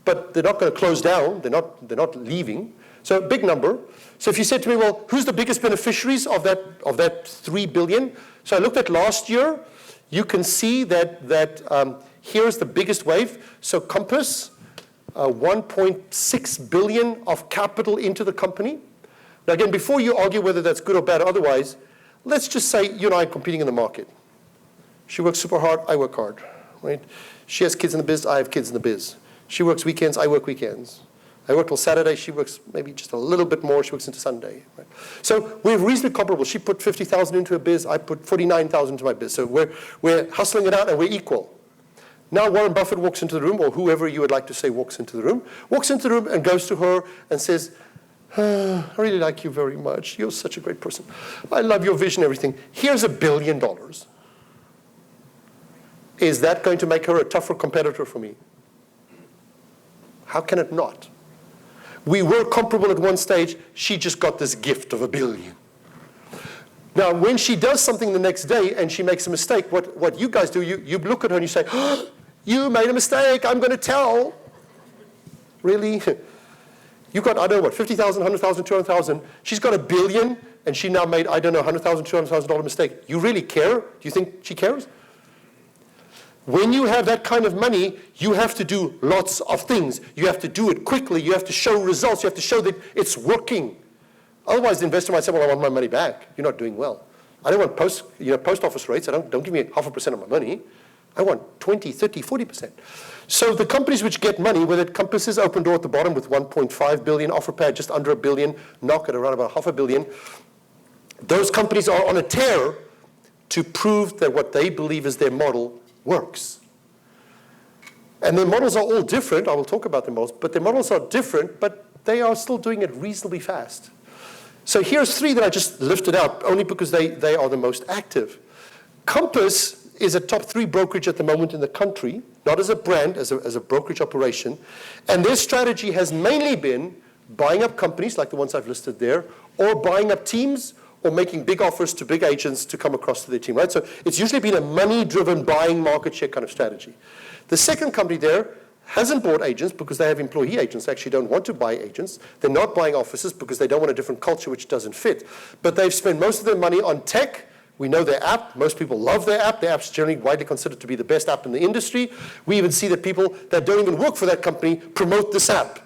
but they're not going to close down. They're not leaving. So a big number. So if you said to me, well, who's the biggest beneficiaries of that 3 billion? So I looked at last year. You can see that here's the biggest wave. So Compass, 1.6 billion of capital into the company. Now again, before you argue whether that's good or bad or otherwise, let's just say you and I are competing in the market. She works super hard, I work hard, right? She has kids in the biz, I have kids in the biz. She works weekends, I work weekends. I work till Saturday, she works maybe just a little bit more, she works into Sunday. Right? So we're reasonably comparable. She put 50,000 into a biz, I put 49,000 into my biz. So we're hustling it out and we're equal. Now Warren Buffett walks into the room, or whoever you would like to say walks into the room and goes to her and says, I really like you very much. You're such a great person. I love your vision, everything. Here's $1 billion. Is that going to make her a tougher competitor for me? How can it not? We were comparable at one stage. She just got this gift of $1 billion. Now, when she does something the next day and she makes a mistake, what you guys do, you look at her and you say, oh, you made a mistake, I'm going to tell. Really? You got, I don't know what, 50,000, 100,000, 200,000. She's got $1 billion and she now made, I don't know, $100,000, $200,000 mistake. You really care? Do you think she cares? When you have that kind of money, you have to do lots of things. You have to do it quickly. You have to show results. You have to show that it's working. Otherwise, the investor might say, well, I want my money back. You're not doing well. I don't want post office rates. Don't give me 0.5% of my money. I want 20, 30, 40%. So the companies which get money, whether it Compass is Open Door at the bottom with 1.5 billion, OfferPad just under $1 billion, Knock at around about $500 million, those companies are on a tear to prove that what they believe is their model works. And their models are all different. I will talk about their models, but their models are different, but they are still doing it reasonably fast. So here's 3 that I just lifted out, only because they are the most active. Compass is a top 3 brokerage at the moment in the country, not as a brand, as a brokerage operation. And their strategy has mainly been buying up companies like the ones I've listed there, or buying up teams, or making big offers to big agents to come across to their team, right? So it's usually been a money-driven buying market share kind of strategy. The second company there hasn't bought agents because they have employee agents. They actually don't want to buy agents. They're not buying offices because they don't want a different culture which doesn't fit. But they've spent most of their money on tech. We know their app. Most people love their app. Their app's generally widely considered to be the best app in the industry. We even see that people that don't even work for that company promote this app.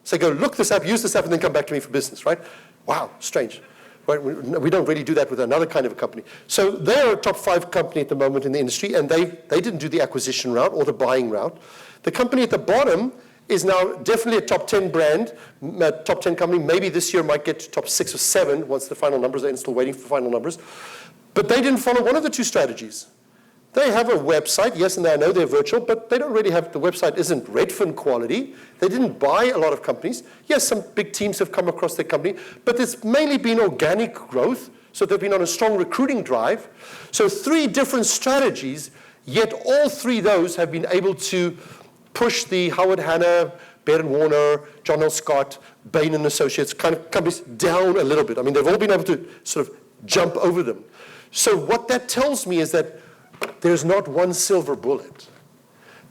So go, look this app, use this app, and then come back to me for business, right? Wow, strange. Right? We don't really do that with another kind of a company. So they're a top 5 company at the moment in the industry, and they didn't do the acquisition route or the buying route. The company at the bottom is now definitely a top 10 brand, a top 10 company. Maybe this year might get to top 6 or 7 once the final numbers are still waiting for final numbers. But they didn't follow one of the 2 strategies. They have a website, yes, and I know they're virtual, but they don't really have, the website isn't Redfin quality. They didn't buy a lot of companies. Yes, some big teams have come across their company, but it's mainly been organic growth, so they've been on a strong recruiting drive. So 3 different strategies, yet all 3 of those have been able to push the Howard Hanna, Baird & Warner, John L. Scott, Bain & Associates kind of companies down a little bit. I mean, they've all been able to sort of jump over them. So what that tells me is that there's not one silver bullet.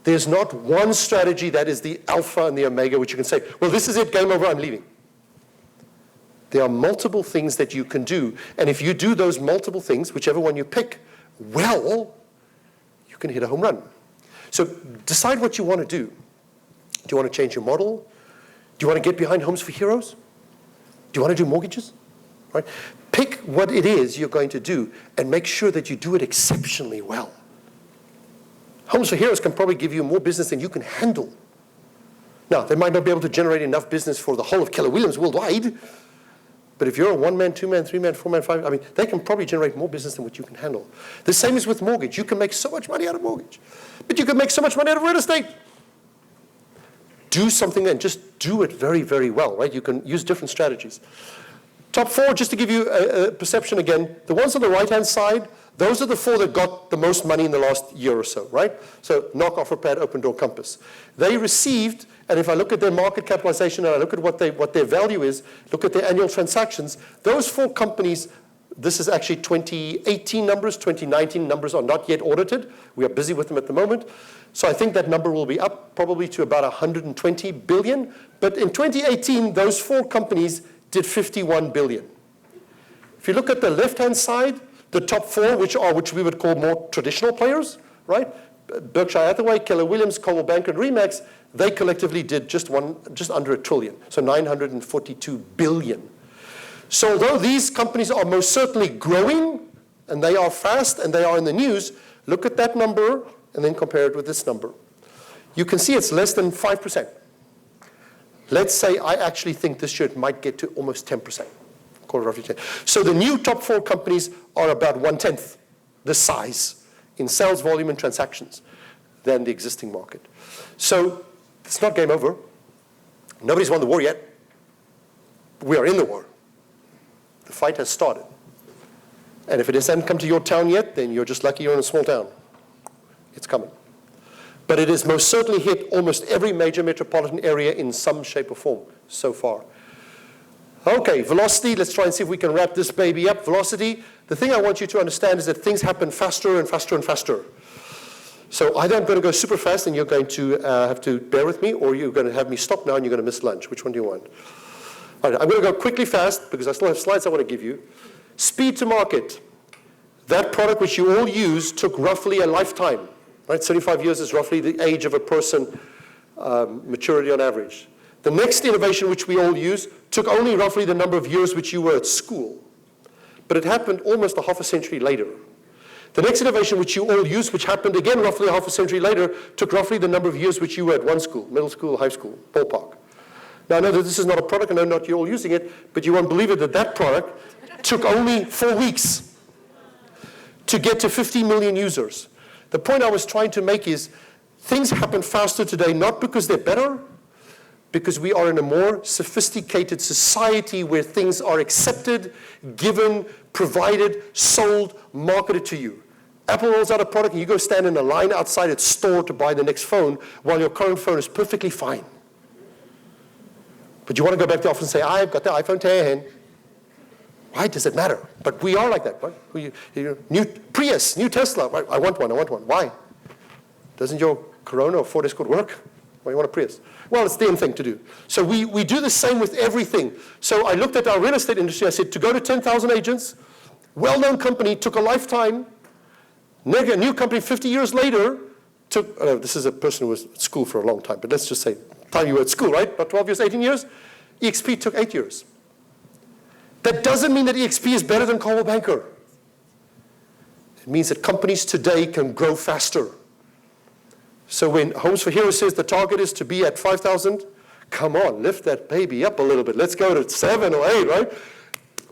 There's not one strategy that is the alpha and the omega, which you can say, well, this is it, game over, I'm leaving. There are multiple things that you can do. And if you do those multiple things, whichever one you pick, well, you can hit a home run. So decide what you want to do. Do you want to change your model? Do you want to get behind Homes for Heroes? Do you want to do mortgages? Right? Pick what it is you're going to do and make sure that you do it exceptionally well. Homes for Heroes can probably give you more business than you can handle. Now, they might not be able to generate enough business for the whole of Keller Williams worldwide, but if you're a 1-man, 2-man, 3-man, 4-man, 5, I mean, they can probably generate more business than what you can handle. The same is with mortgage. You can make so much money out of mortgage, but you can make so much money out of real estate. Do something and just do it very, very well, right? You can use different strategies. Top 4, just to give you a perception again, the ones on the right-hand side, those are the 4 that got the most money in the last year or so, right? So Knock, OfferPad, Open Door, Compass. They received, and if I look at their market capitalization and I look at what their value is, look at their annual transactions, those 4 companies This is actually 2018 numbers. 2019 numbers are not yet audited. We are busy with them at the moment. So I think that number will be up probably to about 120 billion. But in 2018, those 4 companies did 51 billion. If you look at the left-hand side, the top 4, which we would call more traditional players, right? Berkshire Hathaway, Keller Williams, Coldwell Banker, and Remax, they collectively did just under $1 trillion, so 942 billion. So although these companies are most certainly growing, and they are fast, and they are in the news, look at that number, and then compare it with this number. You can see it's less than 5%. Let's say I actually think this year it might get to almost 10%. Roughly 10. So the new top 4 companies are about 1/10 the size in sales volume and transactions than the existing market. So it's not game over. Nobody's won the war yet. We are in the war. The fight has started. And if it hasn't come to your town yet, then you're just lucky you're in a small town. It's coming. But it has most certainly hit almost every major metropolitan area in some shape or form so far. Okay, velocity, let's try and see if we can wrap this baby up. Velocity, the thing I want you to understand is that things happen faster and faster and faster. So either I'm going to go super fast and you're going to have to bear with me, or you're going to have me stop now and you're going to miss lunch. Which one do you want? All right, I'm going to go quickly fast because I still have slides I want to give you. Speed to market. That product which you all use took roughly a lifetime. Right? 75 years is roughly the age of a person, maturity on average. The next innovation which we all use took only roughly the number of years which you were at school. But it happened almost a half a century later. The next innovation which you all use, which happened again roughly a half a century later, took roughly the number of years which you were at one school, middle school, high school, ballpark. Now I know that this is not a product, I know not you're all using it, but you won't believe it that that product took only 4 weeks to get to 50 million users. The point I was trying to make is things happen faster today, not because they're better, because we are in a more sophisticated society where things are accepted, given, provided, sold, marketed to you. Apple rolls out a product and you go stand in a line outside its store to buy the next phone while your current phone is perfectly fine. But you want to go back to the office and say, I've got the iPhone 10. Why does it matter? But we are like that. Right? New Prius, new Tesla. Right? I want one. Why? Doesn't your Corona or Ford Escort work? Why do you want a Prius? Well, it's the damn thing to do. So we do the same with everything. So I looked at our real estate industry. I said, to go to 10,000 agents, well-known company, took a lifetime. New company 50 years later took, this is a person who was at school for a long time, but let's just say, time you were at school, right? About 12 years, 18 years. EXP took 8 years. That doesn't mean that EXP is better than Coldwell Banker. It means that companies today can grow faster. So when Homes for Heroes says the target is to be at 5,000, come on, lift that baby up a little bit. Let's go to 7 or 8, right?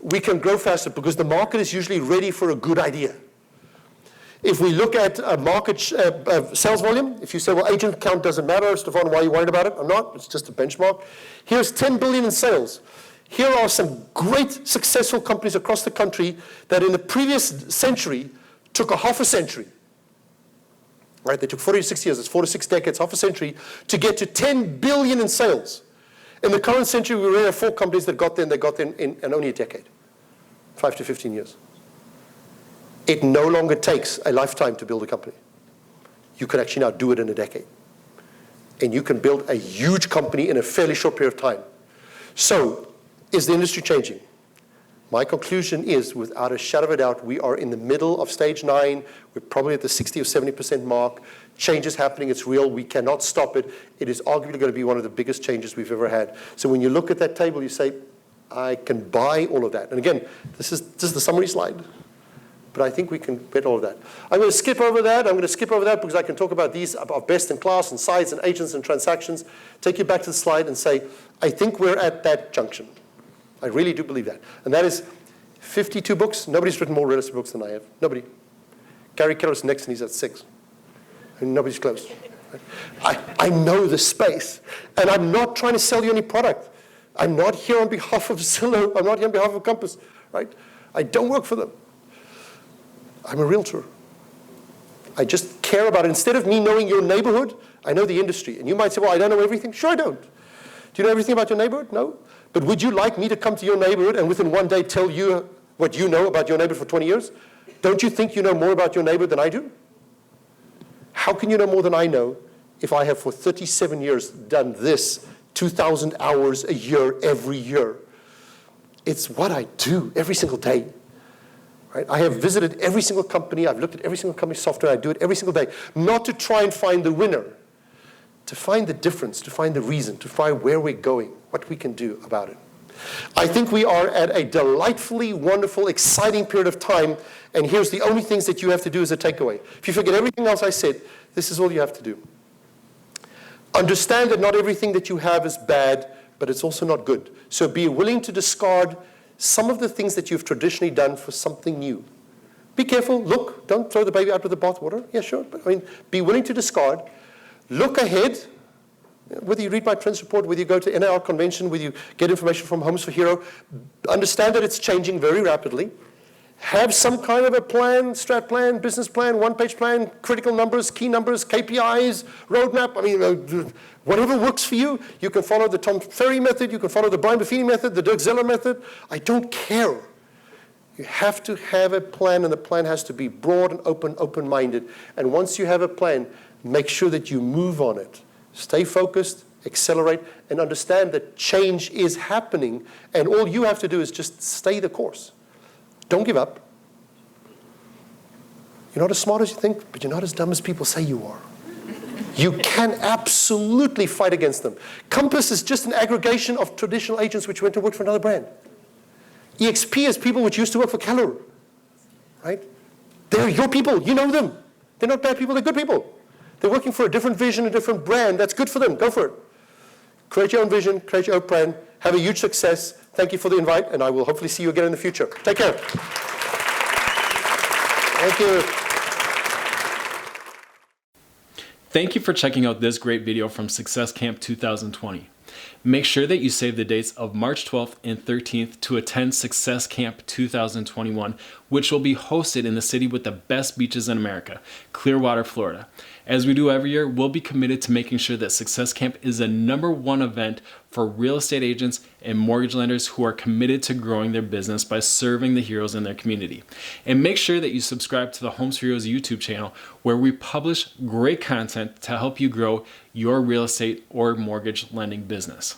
We can grow faster because the market is usually ready for a good idea. If we look at market sales volume, if you say, well, agent count doesn't matter, Stefan, why are you worried about it? I'm not. It's just a benchmark. Here's 10 billion in sales. Here are some great successful companies across the country that in the previous century took a half a century. Right? They took 40 to 60 years, it's 4 to 6 decades, half a century, to get to 10 billion in sales. In the current century, we already have 4 companies that got there, and they got there in only a decade, 5 to 15 years. It no longer takes a lifetime to build a company. You can actually now do it in a decade. And you can build a huge company in a fairly short period of time. So, is the industry changing? My conclusion is, without a shadow of a doubt, we are in the middle of stage 9. We're probably at the 60 or 70% mark. Change is happening. It's real. We cannot stop it. It is arguably going to be one of the biggest changes we've ever had. So when you look at that table, you say, I can buy all of that. And again, this is the summary slide. But I think we can get all of that. I'm going to skip over that. I'm going to skip over that because I can talk about these, about best in class and size and agents and transactions. Take you back to the slide and say, I think we're at that junction. I really do believe that. And that is 52 books. Nobody's written more real estate books than I have. Nobody. Gary Keller's next and he's at 6. And nobody's close. I know the space. And I'm not trying to sell you any product. I'm not here on behalf of Zillow. I'm not here on behalf of Compass. Right? I don't work for them. I'm a realtor. I just care about it. Instead of me knowing your neighborhood, I know the industry. And you might say, well, I don't know everything. Sure I don't. Do you know everything about your neighborhood? No. But would you like me to come to your neighborhood and within one day tell you what you know about your neighbor for 20 years? Don't you think you know more about your neighbor than I do? How can you know more than I know if I have for 37 years done this 2,000 hours a year, every year? It's what I do every single day. Right? I have visited every single company. I've looked at every single company's software. I do it every single day. Not to try and find the winner, to find the difference, to find the reason, to find where we're going, what we can do about it. I think we are at a delightfully wonderful, exciting period of time, and here's the only things that you have to do as a takeaway. If you forget everything else I said, this is all you have to do. Understand that not everything that you have is bad, but it's also not good. So be willing to discard some of the things that you've traditionally done for something new. Be careful, look, don't throw the baby out with the bathwater. Yeah, sure, but be willing to discard. Look ahead. Whether you read my Prince report, whether you go to NAR convention, whether you get information from Homes for Hero, understand that it's changing very rapidly. Have some kind of a plan, strat plan, business plan, one-page plan, critical numbers, key numbers, KPIs, roadmap. Whatever works for you. You can follow the Tom Ferry method. You can follow the Brian Buffini method, the Dirk Zeller method. I don't care. You have to have a plan, and the plan has to be broad and open-minded. And once you have a plan, make sure that you move on it. Stay focused, accelerate, and understand that change is happening, and all you have to do is just stay the course. Don't give up. You're not as smart as you think, but you're not as dumb as people say you are. You can absolutely fight against them. Compass is just an aggregation of traditional agents which went to work for another brand. EXP is people which used to work for Keller, right? They're your people. You know them. They're not bad people. They're good people. They're working for a different vision, a different brand. That's good for them. Go for it. Create your own vision. Create your own brand. Have a huge success. Thank you for the invite, and I will hopefully see you again in the future. Take care. Thank you. Thank you for checking out this great video from Success Camp 2020. Make sure that you save the dates of March 12th and 13th to attend Success Camp 2021, which will be hosted in the city with the best beaches in America, Clearwater, Florida. As we do every year, we'll be committed to making sure that Success Camp is the #1 event for real estate agents and mortgage lenders who are committed to growing their business by serving the heroes in their community. And make sure that you subscribe to the Homes for Heroes YouTube channel, where we publish great content to help you grow your real estate or mortgage lending business.